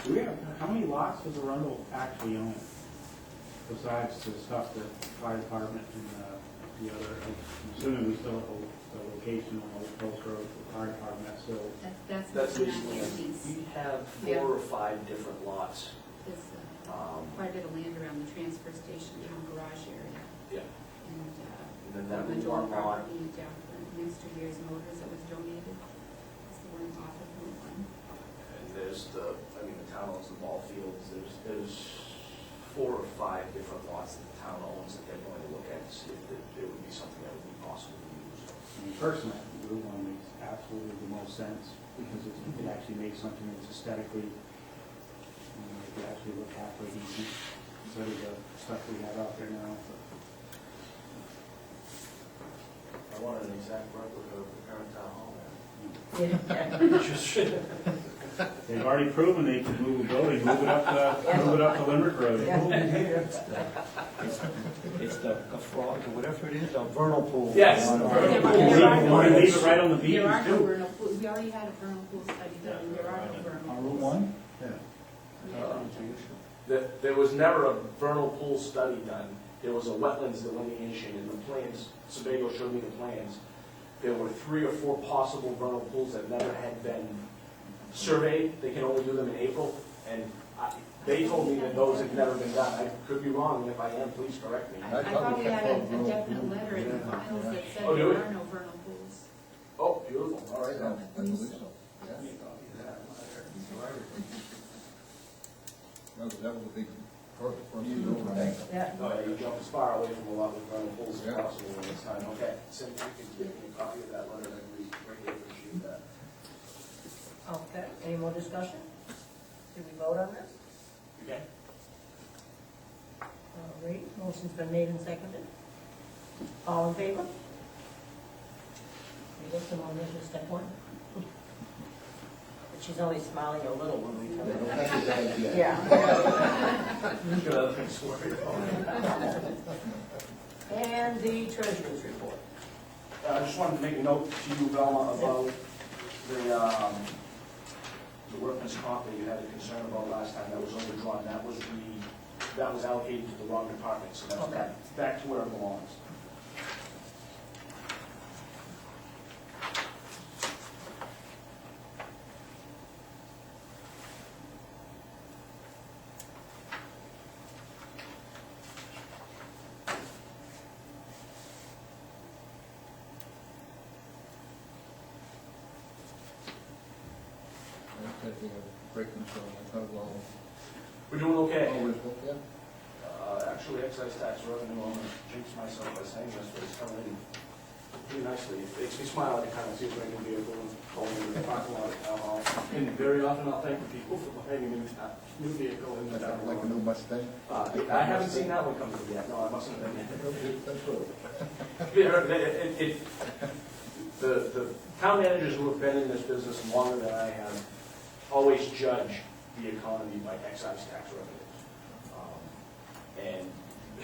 Do we have, how many lots does Arundel actually own? Besides the stuff that fire department and the other, I'm assuming we still have the location on Old Post Road for the fire department, that's still. That's That's not basically, their piece. we have Yeah. 4 or 5 different lots. There's quite a bit of land around the transfer station, town garage area, Yeah. and And then that the one lot, property down for next to Year's Motors that was donated. It's the one off of Route 1. and there's the town owns the ball fields, there's 4 or 5 different lots that the town owns that they're going to look at to see if there would be something that would be possible to use. I mean, personally, I think Route 1 makes absolutely the most sense, because it actually makes something that's aesthetically, it could actually look halfway decent, instead of the stuff we have out there now. I wanted an exact replica of the current town hall there. They've already proven they can move a building, move it up to Limerick Road. It's the frog, or whatever it is, a vernal pool. Yes. On- Vernal You pool. want to leave it right on the beach, There are no too. vernal pools, we already had a vernal pool study done, and there are no vernal On pools. Route 1? There was never a vernal pool study done. There was a wetlands delineation in the plans. Sebago showed me the plans. There were 3 or 4 possible vernal pools that never had been surveyed. They can only do them in April. And they told me that those had never been done. I could be wrong, and if I am, please correct me. I thought we had a definite letter in the files that said Oh, do we? there are no vernal pools. Oh, beautiful. All right, then. I believe so, yeah. That was a big part for us to know, right? Yeah. Oh, yeah, you jumped as far away from a lot of vernal pools as Yeah. possible in this time. Okay, so if you could give me a copy of that letter, I'd greatly appreciate that. Okay, any more discussion? Did we vote on this? Okay. All right, motion's been made and seconded. All in favor? We looked them on this as step 1. But she's only smiling a little when we come in. Yeah. Good other things to worry about. And the treasurer's report. I just wanted to make a note to you, Velma, about the workman's comp that you had a concern about last time. That was overdrawn. That was allocated to the wrong department, so that's Okay. back to where it belongs. I think we have great concern, I thought it was We're doing okay. always, yeah. Actually, excise tax revenue, I'm gonna jinx myself by saying this, but it's coming in pretty nicely. It makes me smile every time I see a brand new vehicle and going into the parking lot at town hall. And very often I'll thank the people for buying a new vehicle in the town hall. Like a new Mustang. I haven't seen that one come through yet, no, I mustn't have been. That's good. The town managers who have been in this business longer than I have always judge the economy by excise tax revenues. And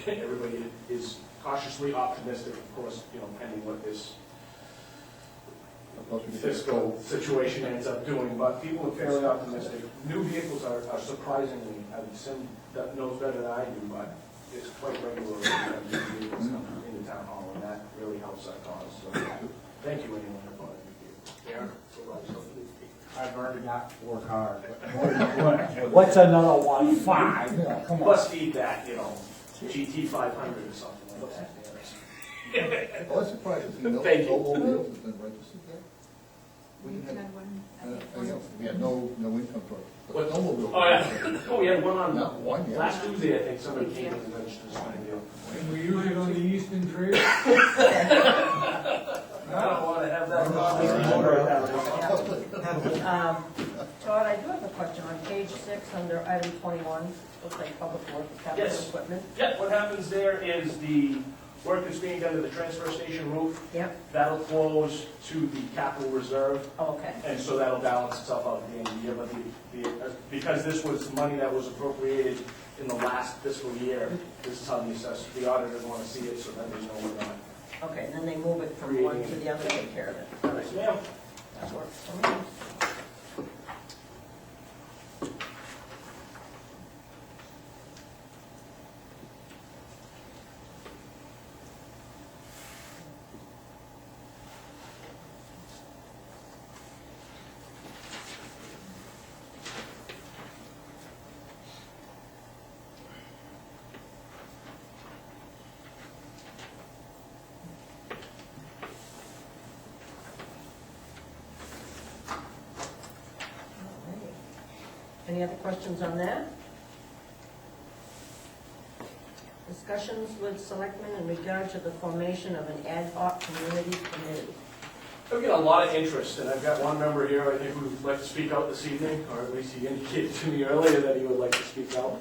everybody is cautiously optimistic, of course, pending what this fiscal situation ends up doing, but people are fairly optimistic. New vehicles are surprisingly, Sim knows better than I do, but it's quite regular to have new vehicles coming into town hall, and that really helps our cause. So, thank you, anyone who bought a new vehicle. Darren, so glad you bought a new vehicle. I've already got 4 cars. What's another one? 5. Yeah, come You on. must need that, GT 500 or something like that. I was surprised to see no Thank you. old wheels has been registered there. We We didn't have, had one, I think, I know, we had no income for it. But What? snowmobile. Oh, yeah. Oh, we had one Not on, one, yeah. last Tuesday, I think, somebody came in and registered this one. And we use it on the Eastern Trail? I don't want to have that All conversation. Todd, I do have a question. On page 6, under item 21, looks like public work, capital Yes. equipment. Yeah, what happens there is the work that's being done to the transfer station roof, Yep, that'll close to the capital reserve, oh, okay. and so that'll balance itself out at the end of the year. But because this was money that was appropriated in the last fiscal year, this is how the auditors want to see it, so that they know we're not. Okay, and then they move it from one to the other to take care of it. All right, Yes, ma'am. that works for me. Any other questions on that? Discussions with selectmen in regard to the formation of an ad hoc community committee. I've got a lot of interest, and I've got one member here, I think, who would like to speak out this evening, or at least he indicated to me earlier that he would like to speak out.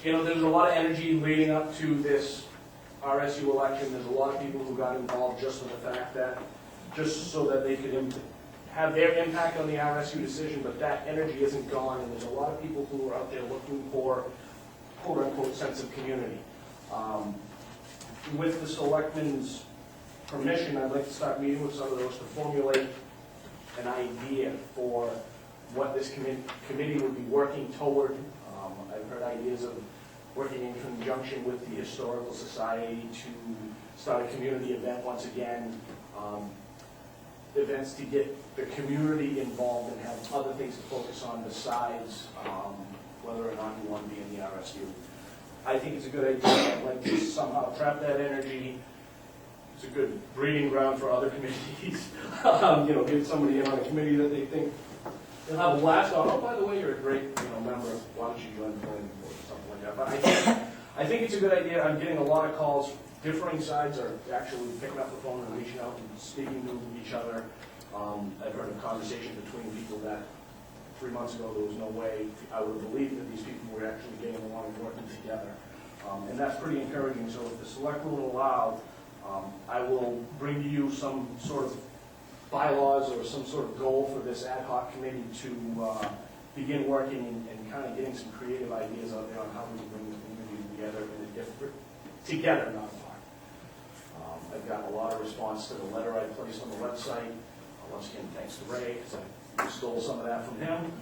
There's a lot of energy leading up to this RSU election. There's a lot of people who got involved just for the fact that, just so that they could have their impact on the RSU decision, but that energy isn't gone, and there's a lot of people who are out there looking for quote-unquote sense of community. With the selectmen's permission, I'd like to start meeting with some of those to formulate an idea for what this committee would be working toward. I've heard ideas of working in conjunction with the Historical Society to start a community event once again, events to get the community involved and have other things to focus on besides whether or not you want to be in the RSU. I think it's a good idea. I'd like to somehow trap that energy. It's a good breeding ground for other committees. Get somebody in on a committee that they think they'll have a blast on. Oh, by the way, you're a great member. Why don't you join the planning board or something like that? But I think it's a good idea. I'm getting a lot of calls. Differing sides are actually picking up the phone and reaching out and speaking to each other. I've heard of conversations between people that 3 months ago there was no way I would have believed that these people were actually getting along and working together. And that's pretty encouraging. So if the selectmen will allow, I will bring to you some sort of bylaws or some sort of goal for this ad hoc committee to begin working and kind of getting some creative ideas out there on how we can bring the community together together, not apart. I've got a lot of response to the letter I placed on the website. Once again, thanks to Ray, because I stole some of that from him.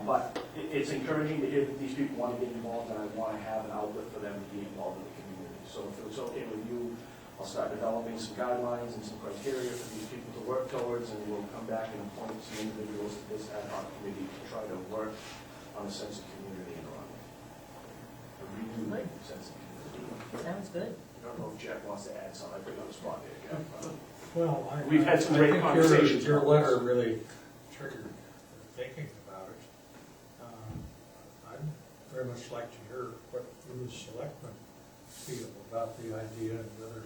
But it's encouraging to hear that these people want to get involved, and I want to have an outlet for them to be involved in the community. So if it's okay with you, I'll start developing some guidelines and some criteria for these people to work towards, and we'll come back and appoint some individuals to this ad hoc committee to try to work on a sense of community in Raleigh. A renewed sense of community. Sounds good. I don't know if Jack wants to add something. I put you on the spot there, Jack. Well, We've had some great conversations. Your letter really triggered thinking about it. I'd very much like to hear what you as selectmen feel about the idea and whether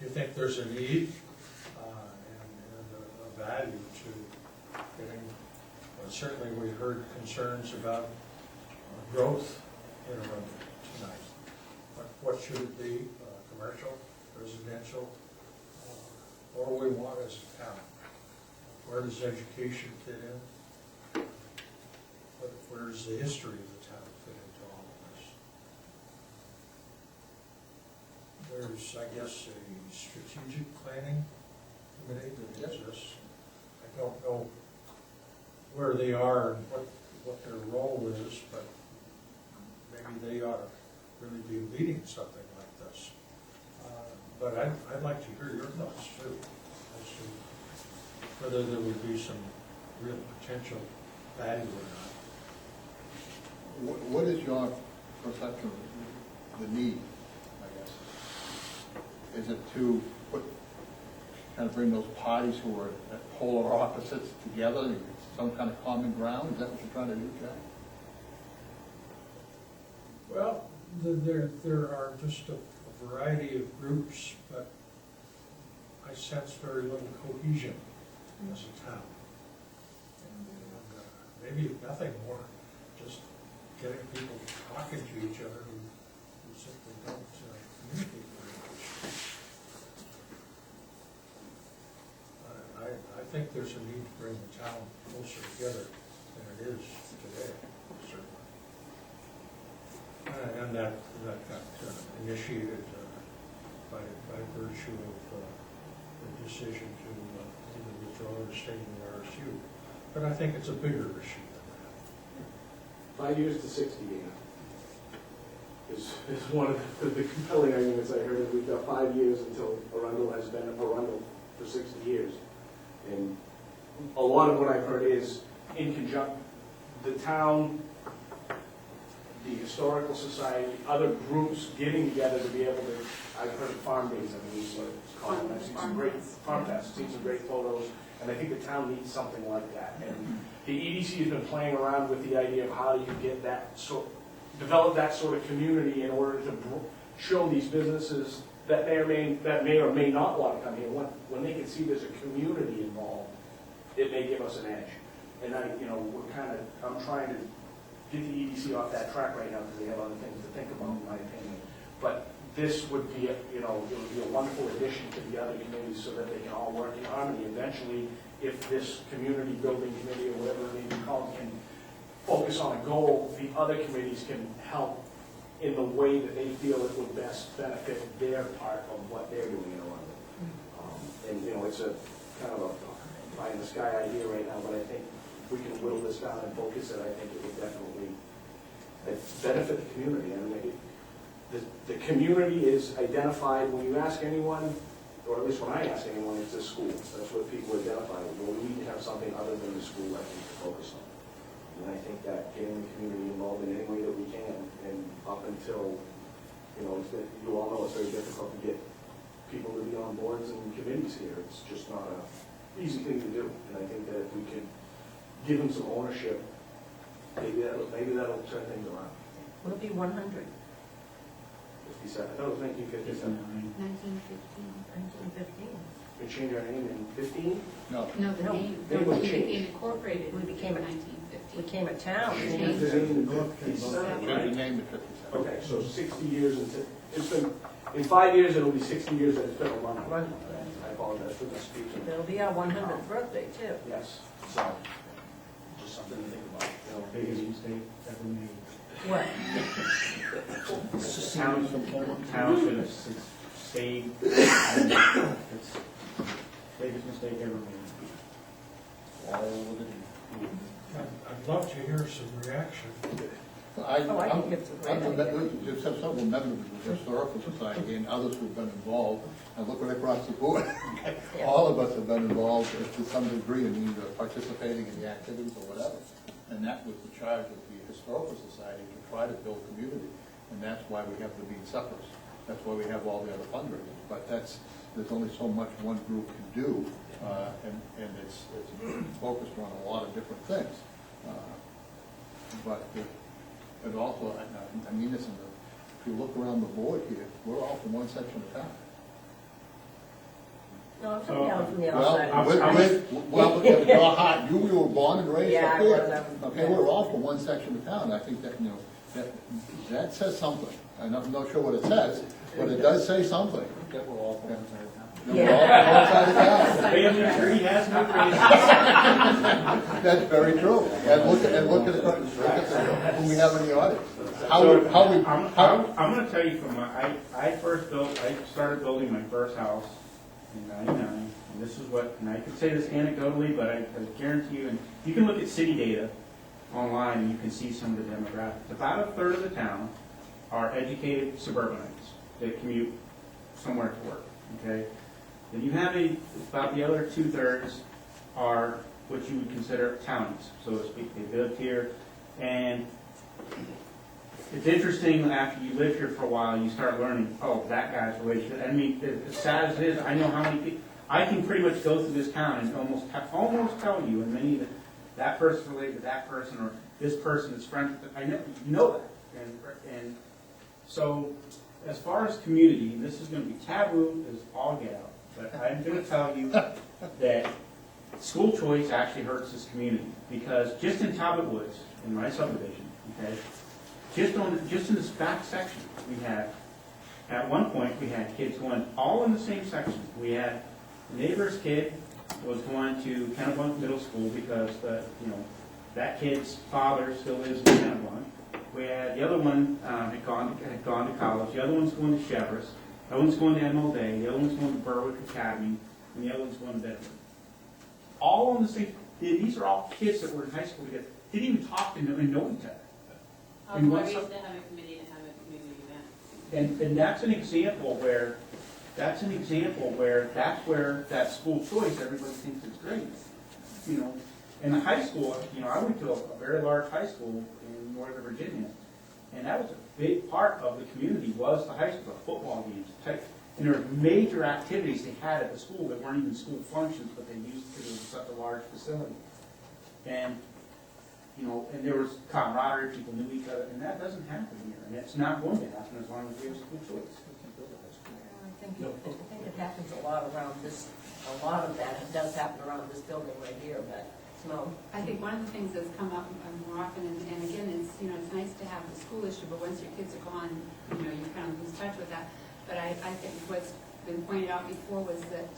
you think there's a need and a value to getting, certainly we heard concerns about growth in a room tonight. What should it be, commercial, residential, what do we want as a town? Where does education fit in? Where does the history of the town fit into all of this? There's, I guess, a strategic planning committee that exists. I don't know where they are and what their role is, but maybe they ought to really be leading something like this. But I'd like to hear your thoughts too, as to whether there would be some real potential value or not. What is your perception of the need, I guess? is it to put, kind of bring those parties who are at polar opposites together, some kind of common ground? Is that what you're trying to do, Jack? Well, there are just a variety of groups, but I sense very little cohesion as a town. And maybe if nothing more, just getting people talking to each other who simply don't communicate very much. I think there's a need to bring the town closer together than it is today, certainly. And that got initiated by virtue of the decision to either withdraw or stay in the RSU. But I think it's a bigger issue than that. 5 years to 60, is one of the compelling arguments I heard. We've got 5 years until Arundel has been Arundel for 60 years. And a lot of what I've heard is in conjunction, the town, the historical society, other groups getting together to be able to, I've heard of farm days, I mean, what it's called. I've seen some great farm fests, seen some great photos, and I think the town needs something like that. And the EDC has been playing around with the idea of how do you get that sort, develop that sort of community in order to show these businesses that may or may not want to come here. When they can see there's a community involved, it may give us an edge. And I'm trying to get the EDC off that track right now because they have other things to think about, in my opinion. But this would be, it would be a wonderful addition to the other committees so that they can all work in harmony. Eventually, if this community building committee or whatever it may be called can focus on a goal, the other committees can help in the way that they feel it would best benefit their part of what they're doing in Arundel. It's a kind of a pie in the sky idea right now, but I think we can whittle this down and focus it. I think it would definitely benefit the community. I mean, the community is identified when you ask anyone, or at least when I ask anyone, it's the schools. That's what people identify with. Well, we need to have something other than the school, I think, to focus on. And I think that getting the community involved in any way that we can, and up until, you all know it's very difficult to get people to be on boards and committees here. It's just not an easy thing to do. And I think that if we could give them some ownership, maybe that'll turn things around. Will it be 100? 57. I thought it was 1957. 1915. We changed our name in 15? No. No, the No, name, they no, were we changed. became incorporated We in became a- 1950. We came a town. Changed the name in Change 57, the right? name to 57. Okay, so 60 years into, it's been, in 5 years, it'll be 60 years that it's been a run. I apologize for the speech. It'll be our 100th birthday, too. Yes, so, just something to think about. Biggest mistake ever made. What? Town should have stayed. It's biggest mistake ever made. All over the I'd love to hear some reaction. I can give some Just have several members of the Historical Society and others who've been involved, and look right across the board. Yeah. All of us have been involved to some degree in either participating in the activities or whatever. And that was the charge of the Historical Society, to try to build community. And that's why we have the Bean Suppers. That's why we have all the other fundraisers. But there's only so much one group can do, and it's focused on a lot of different things. But also, I mean this, if you look around the board here, we're all from one section of town. No, I'm coming down from the Well, outside. you're hot, you were born and raised Yeah, up I here. was, Okay, we're all from one section of town. I think that, that says something. I'm not sure what it says, but it does say something. That we're all from one side of town. We're all from one side of town. Family tree has no That's very true. And look at who we have in the audience. I'm gonna tell you I started building my first house in '99, and this is what, and I could say this anecdotally, but I guarantee you, and you can look at city data online and you can see some of the demographics. About a third of the town are educated suburbanites that commute somewhere to work, okay? Then you have about the other 2/3 are what you would consider townies, so to speak. They live here, and it's interesting, after you live here for a while, you start learning, oh, that guy's relationship. I mean, as sad as it is, I know how many people, I can pretty much go through this town and almost tell you, and many, that person's related to that person, or this person is friends with, I know, you know that. And so, as far as community, and this is gonna be taboo as all get out, but I'm gonna tell you that school choice actually hurts this community, because just in Talbot Woods, in my subdivision, okay, just in this back section, we had, at one point, we had kids going all in the same section. We had the neighbor's kid was going to Kennebunk Middle School because that kid's father still lives in Kennebunk. We had the other one had gone to college. The other one's going to Cheverus. The other one's going to MLD. The other one's going to Berwick Academy, and the other one's going to Bedford. All on the same. These are all kids that were in high school together. Didn't even talk to know each other. Ways to have a committee to have a community event. And that's an example where that's where that school choice everybody thinks is great. In the high school, I went to a very large high school in Northern Virginia, and that was a big part of the community was the high school, the football games. And there were major activities they had at the school that weren't even school functions, but they used because it was such a large facility. And and there was camaraderie, people knew each other, and that doesn't happen here, and it's not going to happen as long as we have school choice. I think it happens a lot around this, a lot of that does happen around this building right here, but no. I think one of the things that's come up more often, and again, it's, it's nice to have the school issue, but once your kids are gone, you kind of lose touch with that. But I think what's been pointed out before was that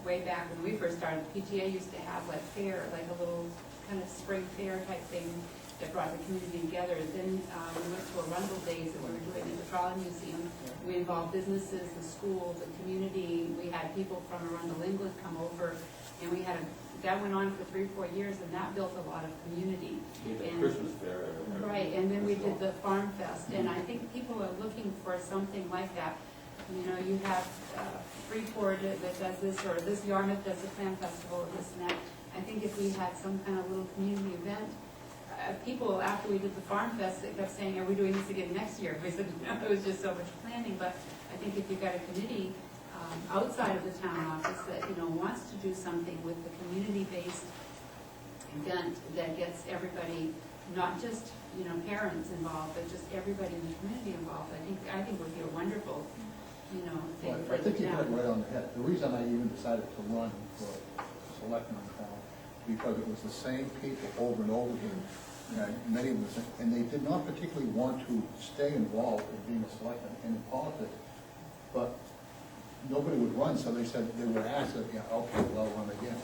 way back when we first started, PTA used to have like a little kind of spring fair type thing that brought the community together. Then we went to Arundel Days that we were doing at the Trolley Museum. We involved businesses, the school, the community. We had people from Arundel, England come over, and we had that went on for 3 or 4 years, and that built a lot of community. And Christmas fair. right, and then we did the Farm Fest, and I think people are looking for something like that. You have Freeport that does this, or this Yarmouth does the Clam Festival, or this and that. I think if we had some kind of little community event, people, after we did the Farm Fest, they kept saying, are we doing this again next year? We said, no, it was just so much planning, but I think if you've got a committee outside of the town office that, wants to do something with the community-based event that gets everybody, not just, parents involved, but just everybody in the community involved, I think would be a wonderful, thing Well, for I think the you hit it town. right on the head. The reason I even decided to run for selectman in town, because it was the same people over and over again. And many of them, and they did not particularly want to stay involved in being a selectman and in politics, but nobody would run, so they said, they were asked, yeah, okay, well, I'll run again,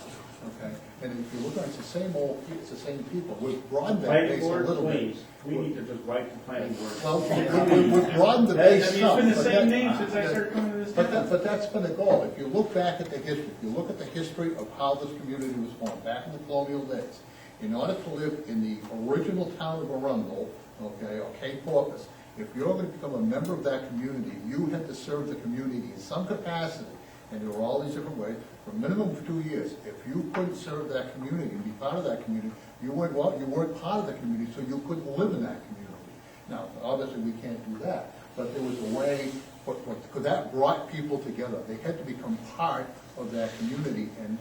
okay? And if you look at it, it's the same old, it's the same people. We've broadened that Planning base a board, little bit. please. We need to just write the planning board. Well, we've broadened the base It's some. been the but same that- name since I started coming to this town. But that's been the goal. If you look back at the history, if you look at the history of how this community was formed, back in the colonial days, in order to live in the original town of Arundel, okay, or Cape Porpoise, if you're going to become a member of that community, you had to serve the community in some capacity, and there were all these different ways, for a minimum of 2 years. If you couldn't serve that community and be part of that community, you weren't part of the community, so you couldn't live in that community. Now, obviously, we can't do that, but there was a way, because that brought people together. They had to become part of that community and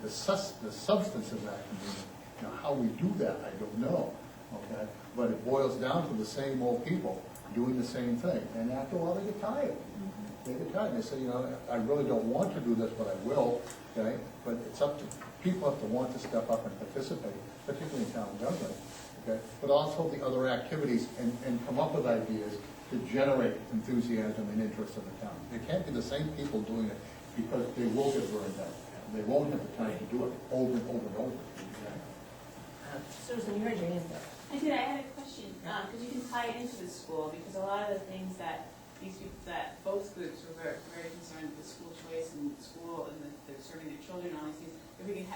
the substance of that community. Now, how we do that, I don't know, okay? But it boils down to the same old people doing the same thing. And after a while, they get tired. They get tired. They say, I really don't want to do this, but I will, okay? But it's up to, people have to want to step up and participate, particularly in town government, okay? But also the other activities and come up with ideas to generate enthusiasm and interest in the town. It can't be the same people doing it because they will get burned out. They won't have the time to do it over and over and over. Susan, you had your hand up. I did, I had a question, because you can tie it into the school, because a lot of the things that both groups were very, very concerned with the school choice and school and the serving their children and all these things, if we can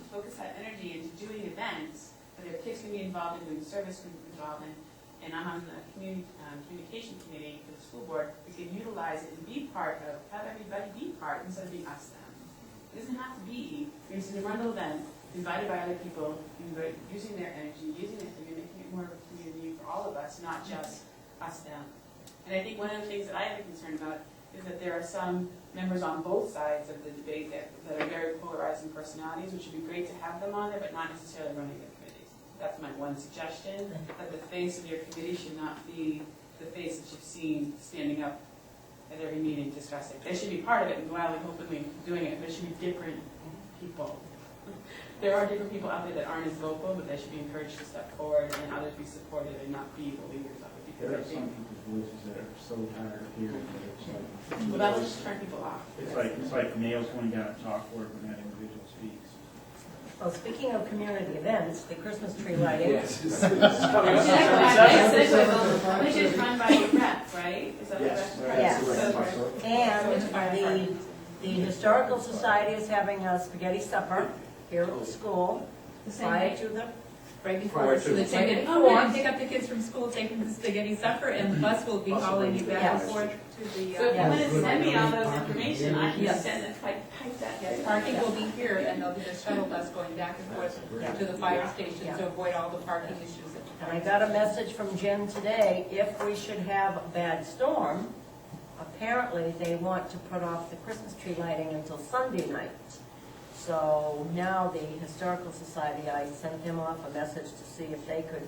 focus that energy into doing events, where their kids can be involved in, doing service can be involved in, and I'm on the communication committee for the school board, we can utilize it and be part of, have everybody be part instead of being us them. It doesn't have to be, there's an Arundel event, invited by other people, using their energy, using it, and making it more of a community for all of us, not just us, them. And I think one of the things that I have a concern about is that there are some members on both sides of the debate that are very polarizing personalities, which would be great to have them on there, but not necessarily running the committees. That's my one suggestion, that the face of your committee should not be the face that you've seen standing up at every meeting discussing. They should be part of it and gladly, openly doing it, but it should be different people. There are different people out there that aren't as vocal, but they should be encouraged to step forward and others be supportive and not be the leaders of it. There Because are I some think, people's voices that are so tired of hearing that it's like. well, that'll just turn people off. It's like nails going down a chalkboard when that individual speaks. Well, speaking of community events, the Christmas tree lighting. Yes. We should run by your rep, right? Is that Yes. correct? Yes. And the Historical Society is having a spaghetti supper here at the school The same prior day, to the, right before, Prior so to. the take it, oh, yeah, pick up the kids from school, take them to spaghetti supper, and the bus will be hauling you back and Yes. forth to the, So if you Yes. want to send me all those information, I can Yes. send it, type that. yes, parking will be here, and there'll be a shuttle bus going back and forth to the fire station Yeah. to avoid all the parking issues. and I got a message from Jim today, if we should have a bad storm, apparently they want to put off the Christmas tree lighting until Sunday night. So now the Historical Society, I sent them off a message to see if they could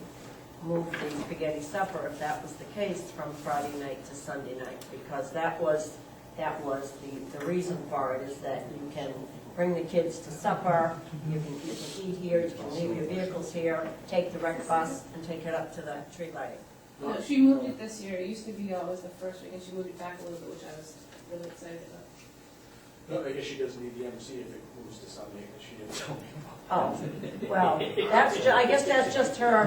move the spaghetti supper, if that was the case, from Friday night to Sunday night, because that was the reason for it, is that you can bring the kids to supper, you can eat here, you can leave your vehicles here, take the rec bus and take it up to the tree lighting. No, she moved it this year. It used to be always the first week, and she moved it back a little bit, which I was really excited about. No, I guess she doesn't need the MC if it moves to Sunday, because she didn't tell me about Oh, well, I guess that's just her,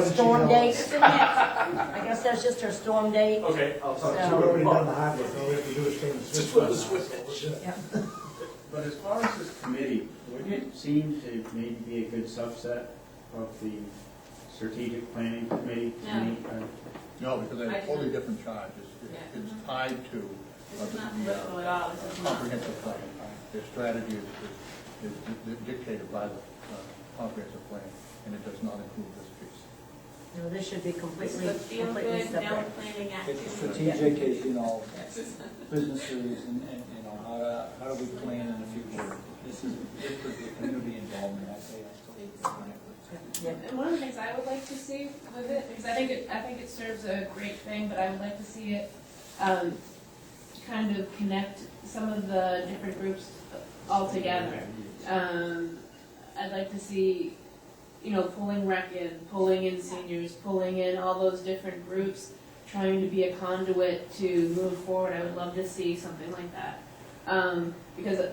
storm date. I guess that's just her storm date. it. Okay, I'll talk to So- her. We've already done the hard work, all we have to do is turn the switch. Just flip the on. switch. Yeah. But as far as this committee, wouldn't it seem to maybe be a good subset of the strategic planning committee to No. meet? No, because they have a totally different charge. It's tied to This is not the political at all, this is not. comprehensive plan. Their strategy is dictated by the comprehensive plan, and it does not include this piece. No, this should be This completely, is a feel completely good, now separate. planning It's activity. strategic, is, businesses and, how do we plan in the future? This could be community involvement, I say. Yeah. And one of the things I would like to see with it, because I think it serves a great thing, but I would like to see it kind of connect some of the different groups all together. I'd like to see, pulling rec in, pulling in seniors, pulling in all those different groups, trying to be a conduit to move forward. I would love to see something like that. Because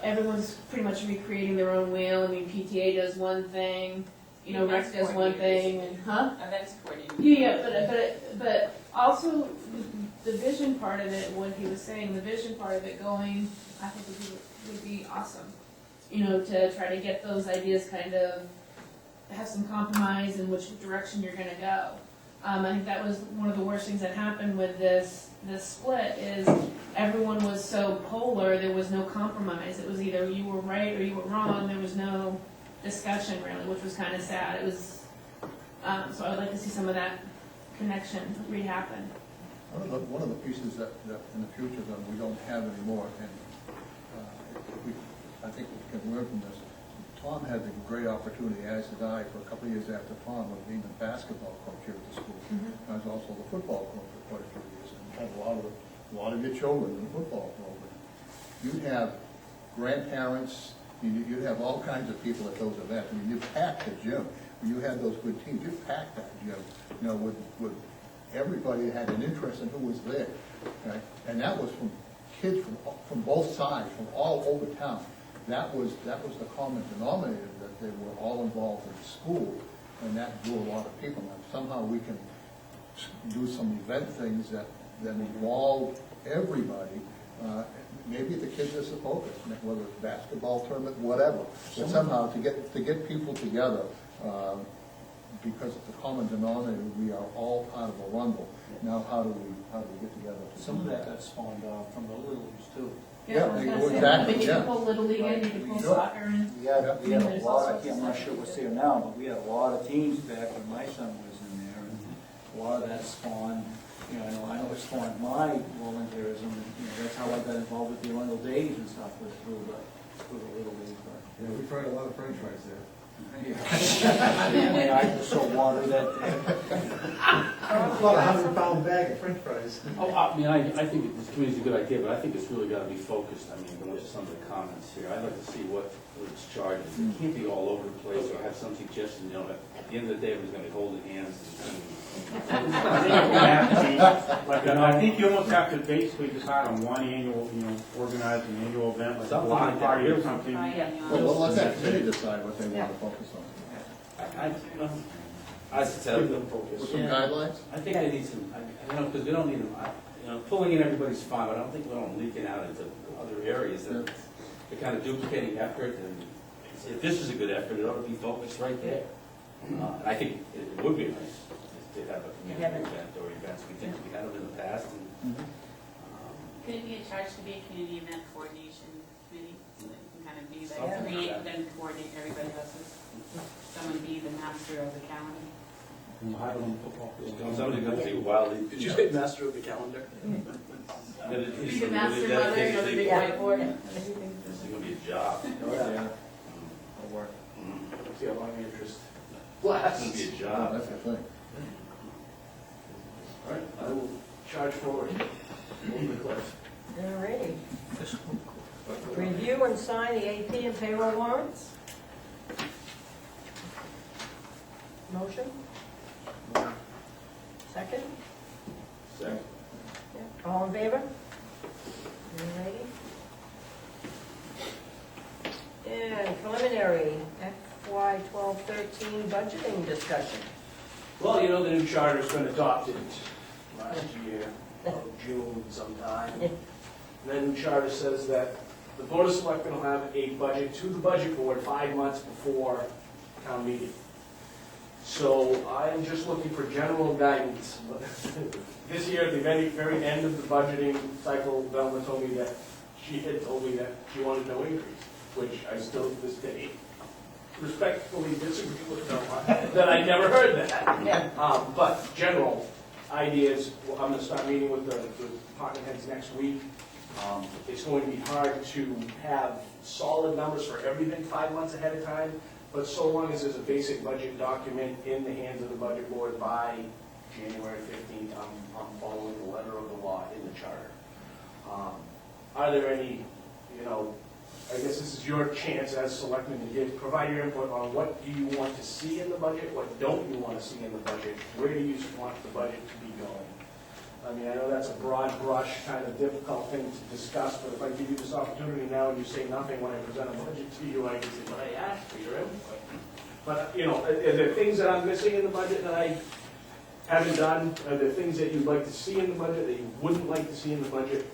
everyone's pretty much recreating their own wheel. I mean, PTA does one thing, rec does one thing, and Events coordinator. yeah, but also the vision part of it, what he was saying, the vision part of it going, I think would be awesome. To try to get those ideas kind of have some compromise in which direction you're gonna go. I think that was one of the worst things that happened with this split is everyone was so polar, there was no compromise. It was either you were right or you were wrong, there was no discussion really, which was kind of sad. It was, so I would like to see some of that connection re-happen. One of the pieces that in the future that we don't have anymore, and I think we can learn from this. Tom had the great opportunity, as did I, for a couple of years after Tom, of being the basketball coach here at the school. I was also the football coach for quite a few years, and had a lot of your children in the football program. You'd have grandparents, you'd have all kinds of people at those events. I mean, you packed the gym. When you had those good teams, you packed that gym, with everybody that had an interest in who was there. Okay? And that was from kids from both sides, from all over town. That was the common denominator, that they were all involved in school, and that drew a lot of people. Now, somehow we can do some event things that involve everybody. Maybe the kids are the focus, whether it's basketball tournament, whatever. But somehow to get people together, because of the common denominator, we are all part of a rumble. Now, how do we get together? Some of that got spawned off from the Littles too. Yeah, I was gonna say, exactly, maybe you yeah. could pull Little League in, you could pull Sure. soccer in. We had a There's all lot, sorts of I'm not stuff. sure what's there now, but we had a lot of teams back when my son was in there, and a lot of that spawned, I know it spawned my volunteerism, and, that's how I got involved with the Orlando Days and stuff, was through the Little League, but. Yeah, we tried a lot of french fries there. My eyes were so watery that day. About a 100-pound bag of french fries. Oh, I mean, I think this committee's a good idea, but I think it's really got to be focused. I mean, going to some of the comments here, I'd like to see what its charges. It can't be all over the place or have some suggestion, at the end of the day, we're going to hold the hands. I think you're gonna have to be, like, I think you almost have to basically decide on one annual, organize an annual event, like a Something block like that. party or something. Well, let that committee decide what they want to focus on. I said, With some guidelines? I think I need some, because we don't need, pulling in everybody's fine, but I don't think we want them leaking out into other areas that they're kind of duplicating effort, and if this is a good effort, it ought to be focused right there. And I think it would be nice to have a community event or events. We think we had them in the past. And, Could it be a charge to be a community event coordination committee, so that you can kind of be Something like, like create, that. then coordinate everybody else's? Someone be the master of the calendar? And we'll have it on the football field. Somebody's going to be wildly. Did you say master of the calendar? Be the master mother of the big whiteboard? This is going to be a job. Oh, yeah. It'll work. See how long the interest It's going lasts. to be a Yeah, job. that's the thing. All right, I will charge forward. Move the cliff. All righty. Review and sign the AP and payroll warrants. Motion? Second? Second. Yeah. All in favor? All righty. And preliminary FY 12-13 budgeting discussion. Well, the new charter's been adopted last year, June sometime. Yeah. And the new charter says that the Board of Selectmen will have a budget to the budget board 5 months before town meeting. So I'm just looking for general guidance. This year, at the very end of the budgeting cycle, Velma told me that she had told me that she wanted no increase, which I still, to this day, respectfully disagree with Velma, that I never heard that. Yeah. But general ideas, I'm gonna start meeting with the department heads next week. It's going to be hard to have solid numbers for everything 5 months ahead of time, but so long as there's a basic budget document in the hands of the budget board by January 15th, I'm following the letter of the law in the charter. Are there any, I guess this is your chance as selectmen to provide your input on what do you want to see in the budget, what don't you want to see in the budget, where do you want the budget to be going? I mean, I know that's a broad brush, kind of difficult thing to discuss, but if I give you this opportunity now and you say nothing when I present a budget to you, I can say, but I asked for your input. But, are there things that I'm missing in the budget that I haven't done? Are there things that you'd like to see in the budget that you wouldn't like to see in the budget?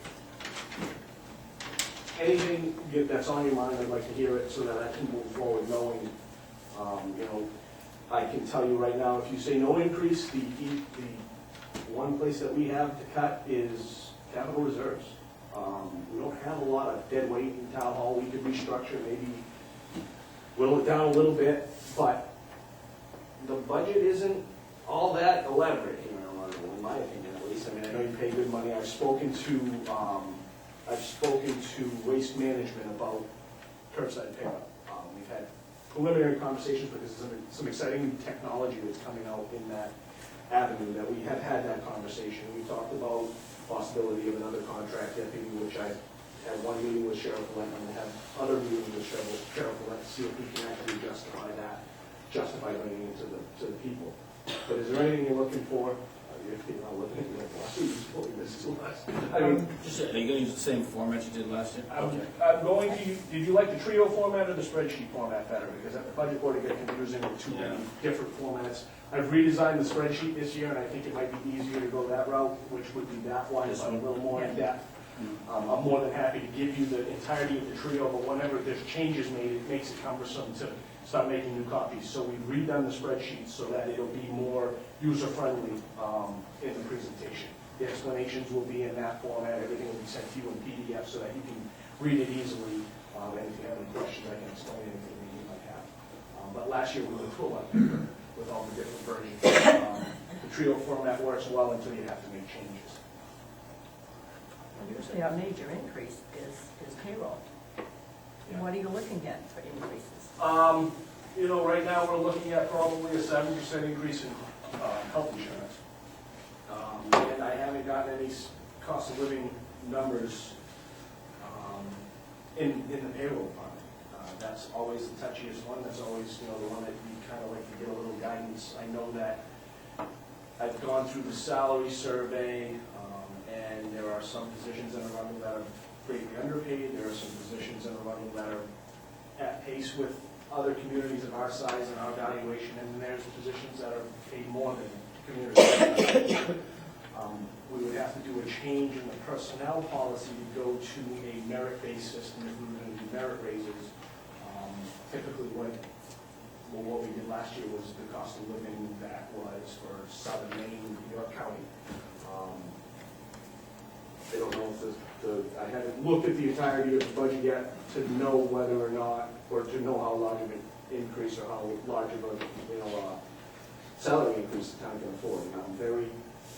Anything that's on your mind, I'd like to hear it so that I can move forward knowing, I can tell you right now, if you say no increase, the one place that we have to cut is capital reserves. We don't have a lot of dead weight in town hall. We could restructure, maybe whittle it down a little bit, but the budget isn't all that elaborate here, in my opinion at least. I mean, I know you pay good money. I've spoken to Waste Management about curbside pickup. We've had preliminary conversations because there's some exciting new technology that's coming out in that avenue that we have had that conversation. We talked about possibility of another contract deputy, which I had one meeting with Sheriff Glenn and have other meetings with Sheriff Glenn to see if we can actually justify bringing it to the people. But is there anything you're looking for? You're not looking at me like, well, this is less. I mean, Are you going to use the same format you did last year? I'm going to, did you like the trio format or the spreadsheet format better? Because at the budget board, it got confusing with two different formats. I've redesigned the spreadsheet this year, and I think it might be easier to go that route, which would be that one, but a little more in depth. I'm more than happy to give you the entirety of the trio, but whenever there's changes made, it makes it cumbersome to start making new copies. So we've redone the spreadsheet so that it'll be more user-friendly in the presentation. The explanations will be in that format, everything will be sent to you in PDF so that you can read it easily, and if you have any questions, I can explain anything that you might have. But last year, we went through a lot of paper with all the different versions. The Trio format works well until you have to make changes. Usually our major increase is payroll. Yeah. What are you looking at for increases? You know, right now, we're looking at probably a 7% increase in health insurance. And I haven't gotten any cost of living numbers in the payroll department. That's always the touchiest one. That's always, you know, the one that you kind of like to get a little guidance. I know that I've gone through the salary survey, and there are some positions that are running that are greatly underpaid. There are some positions that are running that are at pace with other communities of our size and our valuation, and then there's positions that are paid more than communities. We would have to do a change in the personnel policy to go to a merit-based system if we were going to do merit raises. Typically what we did last year was the cost of living that was for Southern Maine, York County. I don't know if I haven't looked at the entirety of the budget yet to know whether or not, or to know how large of an increase or how large of a, salary increase the town can afford. And I'm very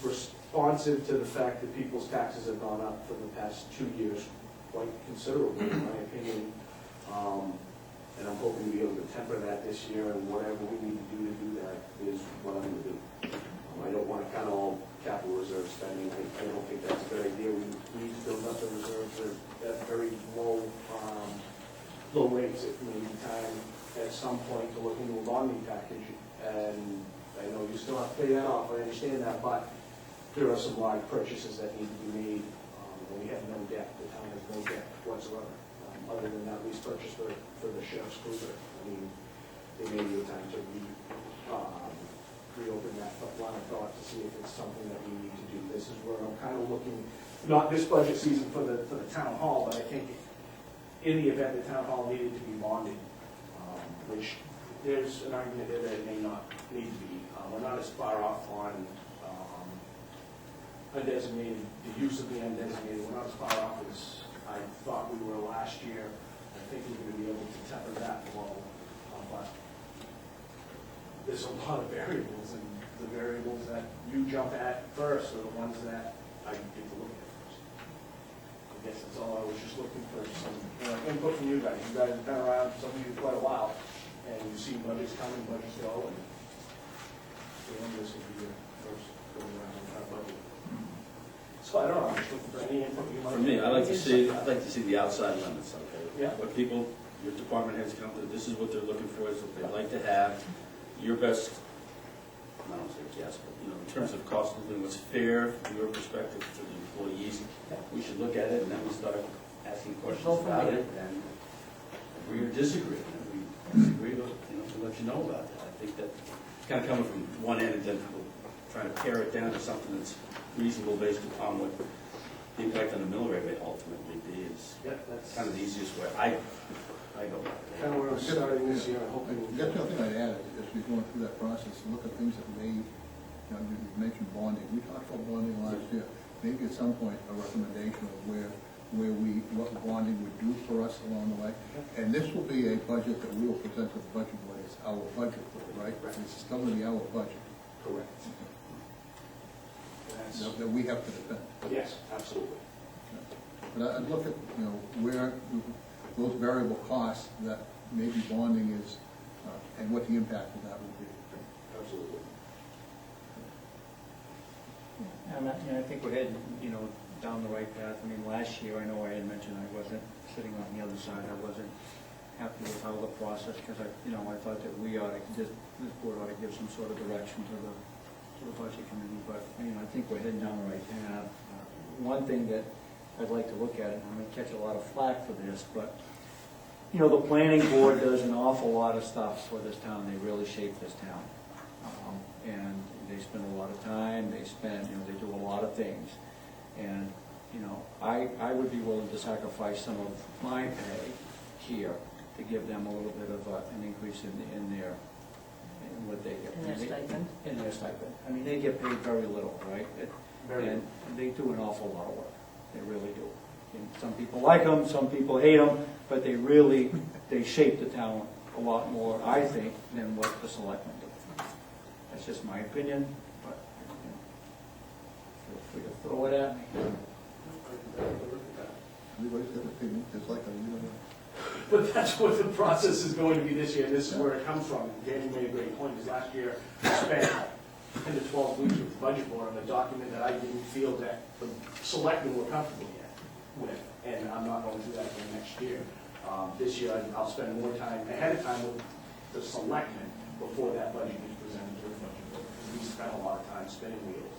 responsive to the fact that people's taxes have gone up for the past 2 years quite considerably, in my opinion. And I'm hoping to be able to temper that this year, and whatever we need to do that is what I'm going to do. I don't want to count all capital reserve spending. I don't think that's a good idea. We need to build up the reserves at very low rates. It may be time at some point to look into a bonding package, and I know you still have to pay that off. I understand that, but there are some large purchases that need to be made, and we have no debt. The town has no debt whatsoever, other than that lease purchase for the sheriff's cruiser. I mean, there may be a time to reopen that line of thought to see if it's something that we need to do. This is where I'm kind of looking, not this budget season for the town hall, but I think in the event the town hall needed to be bonded, which there's an argument there that it may not need to be. We're not as far off on undesignated, the use of the undesignated. We're not as far off as I thought we were last year. I think we're going to be able to temper that blow, but there's a lot of variables, and the variables that you jump at first are the ones that I get to look at first. I guess that's all. I was just looking for some input from you guys. You guys have been around, some of you quite a while, and you've seen budgets come and budgets go, and this will be your first go around with our budget. So I don't know, I'm just looking for any input you might. For me, I'd like to see the outside limits, okay? Yeah. What people, your department heads come to, this is what they're looking for, is what they'd like to have. Your best, I don't say guess, but in terms of cost of living, what's fair from your perspective to the employees, we should look at it, and then we start asking questions about it, and agree or disagree. And if we disagree, to let you know about that. I think that it's kind of coming from one end, and then people trying to pare it down to something that's reasonable based upon what the impact on the mill rate may ultimately be. Is that's kind of the easiest way I go about it. kind of where I'm starting this year, hoping. That's the other thing I'd add, is we're going through that process, and look at things that may, you mentioned bonding. We talked about bonding last year. Maybe at some point, a recommendation of what bonding would do for us along the way. And this will be a budget that we will present to the budget board as our budget, right? It's still going to be our budget. Correct. That we have to defend. Yes, absolutely. But I'd look at, where those variable costs that maybe bonding is, and what the impact of that would be. Absolutely. I think we're heading, down the right path. I mean, last year, I know I had mentioned I wasn't sitting on the other side. I wasn't happy with how the process, because I thought that we ought to, this board ought to give some sort of direction to the budget committee. But I think we're heading down the right path. One thing that I'd like to look at, and I'm going to catch a lot of flack for this, but the planning board does an awful lot of stuff for this town. They really shape this town. And they spend a lot of time, they do a lot of things. And, I would be willing to sacrifice some of my pay here to give them a little bit of an increase in what they get. In their stipend? In their stipend. I mean, they get paid very little, right? And they do an awful lot of work. They really do. And some people like them, some people hate them, but they shape the town a lot more, I think, than what the selectmen do. That's just my opinion, but, feel free to throw it at me. Everybody's got an opinion, just like, But that's what the process is going to be this year, and this is where it comes from. Danny made a great point, because last year I spent 10 to 12 weeks with the budget board on a document that I didn't feel that the selectmen were comfortable yet with, and I'm not going to do that for next year. This year, I'll spend more time ahead of time with the selectmen before that budget is presented to the budget board, because we spent a lot of time spinning wheels,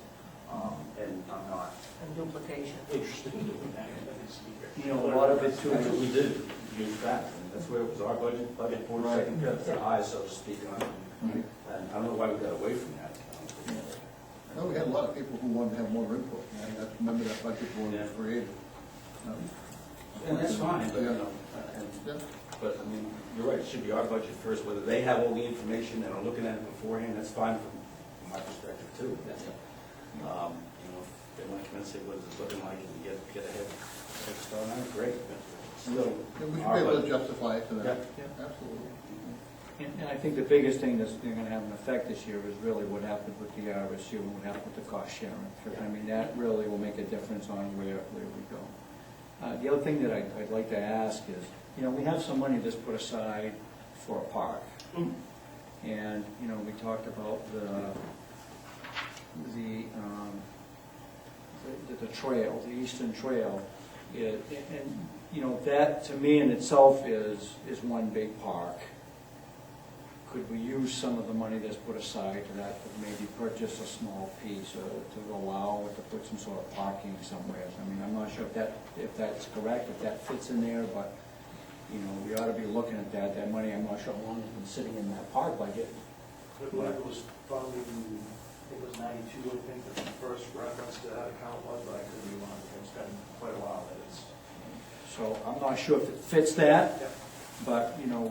and I'm not And duplication. interested in doing that this year. You know, a lot of it too, That's what we did, years back, and that's where it was our budget board, second cut to the eye, so to speak, on it. Right. And I don't know why we got away from that. I know we had a lot of people who wanted to have more input, and I remember that budget board was created. And that's fine, but, you Yeah. know, Yeah. but, I mean, you're right, it should be our budget first, whether they have all the information and are looking at it beforehand, that's fine from my perspective too. You know, if they want to come and say what it's looking like and get ahead, take a start on it, great. But still, Yeah, we should our be able to budget. justify it to them. Yeah. Absolutely. And I think the biggest thing that's going to have an effect this year is really what happened with the RSU and what happened with the cost sharing. I mean, that really will make a difference on where we go. The other thing that I'd like to ask is, you know, we have some money that's put aside for a park. And, you know, we talked about the trail, the Eastern Trail. And, you know, that to me in itself is one big park. Could we use some of the money that's put aside to that to maybe purchase a small piece or to allow it to put some sort of parking somewhere? I mean, I'm not sure if that's correct, if that fits in there, but, you know, we ought to be looking at that. That money, I'm not sure how long it's been sitting in that park budget. It was probably, I think it was 92, I think, that the first reference to that account was, but I could be wrong. It's been quite a while that it's. So I'm not sure if it fits that, Yep. but, you know,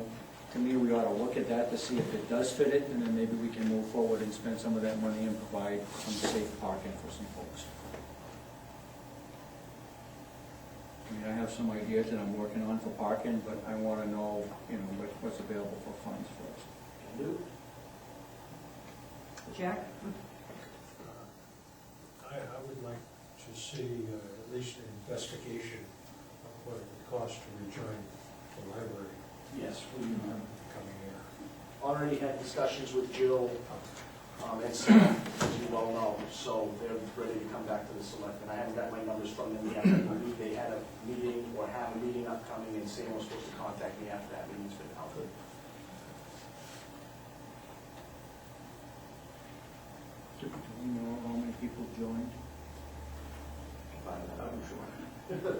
to me, we ought to look at that to see if it does fit it, and then maybe we can move forward and spend some of that money and provide some safe parking for some folks. I mean, I have some ideas that I'm working on for parking, but I want to know, you know, what's available for funds first. Can do. Jack? I would like to see at least an investigation of what it would cost to rejoin the library Yes, we coming year. already had discussions with Jill and Sam, as you well know, so they're ready to come back to the selectmen. I haven't got my numbers from them yet. I believe they had a meeting or have a meeting upcoming, and Sam was supposed to contact me after that meeting's been held. Do we know how many people joined? Find that out, I'm sure.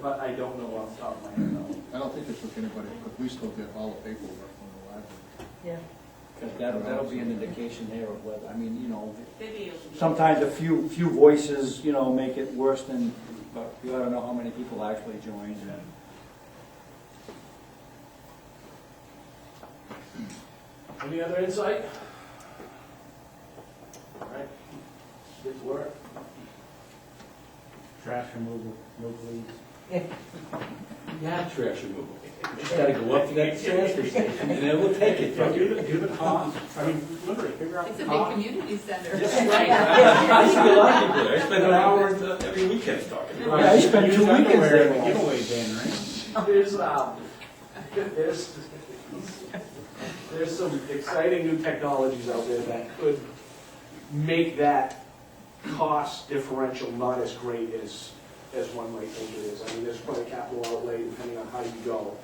But I don't know off the top of my head, no. I don't think it took anybody, because we still get all the paperwork from the library. Yeah. Because that'll be an indication there of whether, I mean, you know, They'd be able to. sometimes a few voices, you know, make it worse than, but you ought to know how many people actually joined. Any other insight? All right, get to work. Trash removal, no bleeds. Yeah, trash removal. You just gotta go up to that transfer station and then we'll take it from you. Do the cost, I mean, literally, figure out It's the a big cost. community center. Just right. I see a lot of people there. I spend an hour every weekend talking. Yeah, I spent 2 weekends there. Giveaways in, right? There's some exciting new technologies out there that could make that cost differential not as great as one might think it is. I mean, there's probably capital outlay depending on how you go,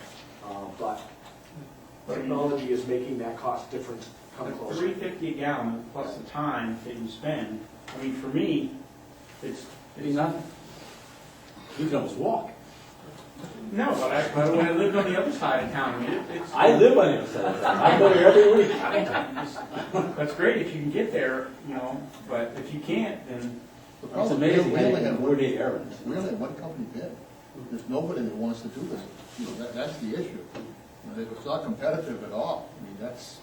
but technology is making that cost difference come closer. $3.50 a gallon plus the time that you spend, I mean, for me, it's nothing. You can almost walk. No, but when I lived on the other side of town, I mean, it's. I live on the other side of town. I go there every week. That's great if you can get there, you know, but if you can't, then. The It's problem- amazing we how you only can have one- coordinate errands. We only have one company bid. There's nobody that wants to do this. You know, that's the issue. You know, it's not competitive at all. I mean, that's,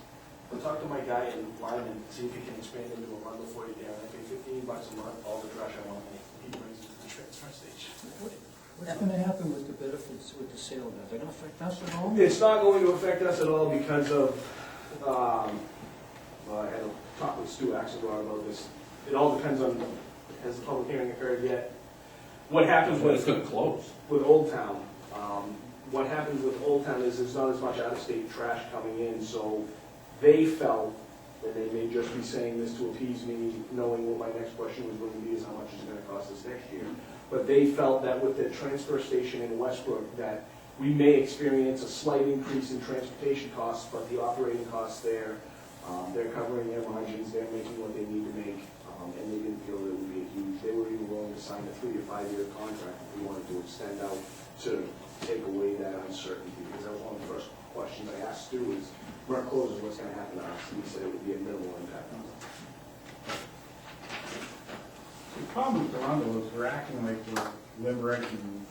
We'll talk to my guy in line and see if he can expand into a bundle for you there. I pay $15 a month, all the trash I want, and he brings it to the transfer station. What's gonna happen with the benefits with the sale of that? Is it gonna affect us at all? It's not going to affect us at all because of, I had a talk with Stu Axelrod about this. It all depends on, has the public hearing occurred yet? What happens Well, it's with, gonna close. with Old Town, what happens with Old Town is there's not as much out-of-state trash coming in, so they felt, and they may just be saying this to appease me, knowing what my next question was going to be is how much is it gonna cost us next year. But they felt that with the transfer station in Westbrook, that we may experience a slight increase in transportation costs, but the operating costs there, they're covering their margins, they're making what they need to make, and they didn't feel that it would be a huge, they were even willing to sign a 3 to 5 year contract if we wanted to extend out to take away that uncertainty, because that was one of the first questions I asked Stu is, when it closes, what's gonna happen to us? And he said it would be a minimal impact on us. The problem with Toronto is we're acting like we're Limerick and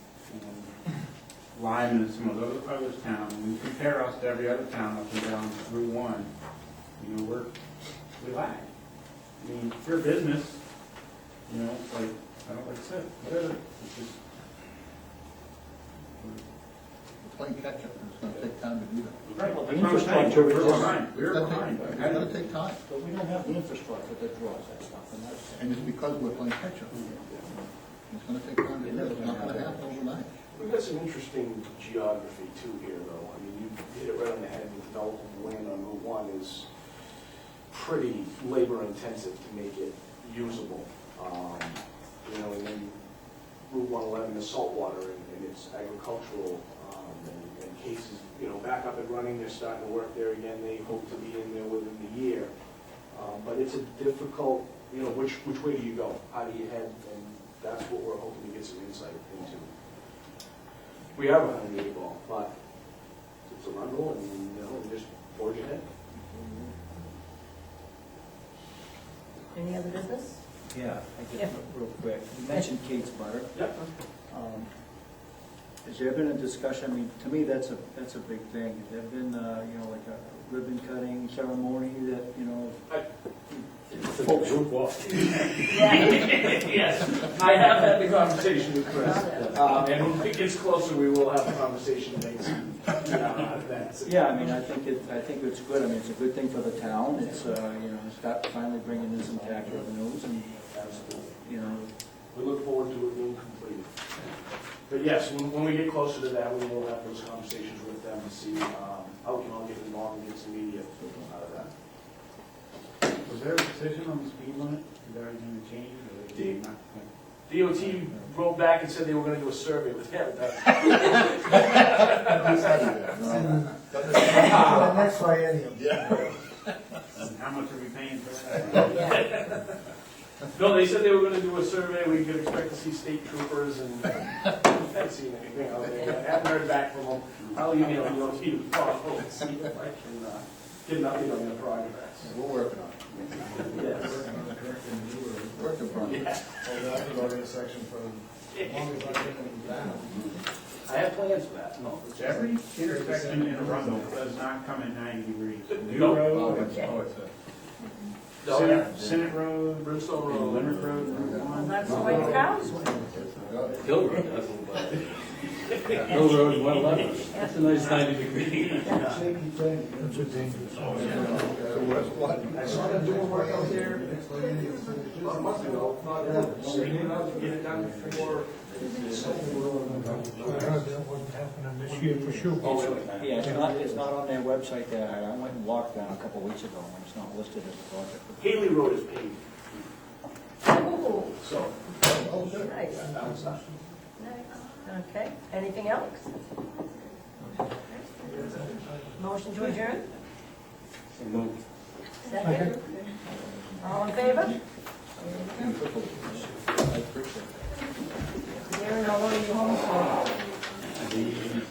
Lyman and some of those other towns. When you compare us to every other town up and down Route 1, you know, we lag. I mean, if you're a business, you know, it's like, I don't like I said, whatever, it's just, We're playing catch up, and it's gonna take time to do that. right, Well, the that's what I'm saying. infrastructure We're is- behind, we're It's behind. gonna take time, But we don't have the infrastructure that draws that stuff, and that's. and it's because we're playing catch up. It's gonna take time to do that, it's not gonna happen overnight. We've got some interesting geography too here, though. I mean, you hit it right on the head. The development of land on Route 1 is pretty labor intensive to make it usable. You know, and then Route 111 is saltwater and it's agricultural, and cases, you know, back up and running. They're starting to work there again. They hope to be in there within the year. But it's a difficult, you know, which way do you go? How do you head? And that's what we're hoping to get some insight into. We have a 100-meter ball, but it's a run-roll, and you know, just forge ahead. Any other business? Yeah, I get real quick. You mentioned Kate's butter. Yep. Has there been a discussion, I mean, to me, that's a big thing. Has there been, you know, like a ribbon cutting ceremony that, you know, Folks would walk. Yes, I have had the conversation with Chris, and when it gets closer, we will have a conversation to make some, that. yeah, I mean, I think it's good. I mean, it's a good thing for the town. It's, you know, it's got finally bringing in some tax revenues and, you know. We look forward to it being completed. But yes, when we get closer to that, we will have those conversations with them to see how we can all get involved and get some media out of that. Was there a decision on the speed limit? Is there anything to change or did they not? DOT wrote back and said they were gonna do a survey with him. The next triennium. And how much are we paying for that? No, they said they were gonna do a survey, we could expect to see state troopers, and I haven't seen anything out there. I haven't heard back from them. I'll email DOT tomorrow and see if I can get an update on their progress. We're working on it. Yes. Working on it. Yeah. I have plans for that. No, it's Every intersection in Arundel does not come at 90 degrees. New Nope. Road, No. Senate Road, Brimstone Road. Leonard Road, Route Well, 1. that's the way the cows went. Hill Road does a little bit. Hill Road is 111. That's a nice 90-degree. I saw them doing work out there about a month ago. Saving up to get it done before. I heard that wasn't happening this year for sure. Oh, really? Yeah, it's not on their website there. I went and walked down a couple of weeks ago and it's not listed as a project. Haley Road is paved, Oh, so nice. that one's done. Okay, anything else? Motion to adjourn? Moved. Second? All in favor? I appreciate it. Darren, I'll order you home for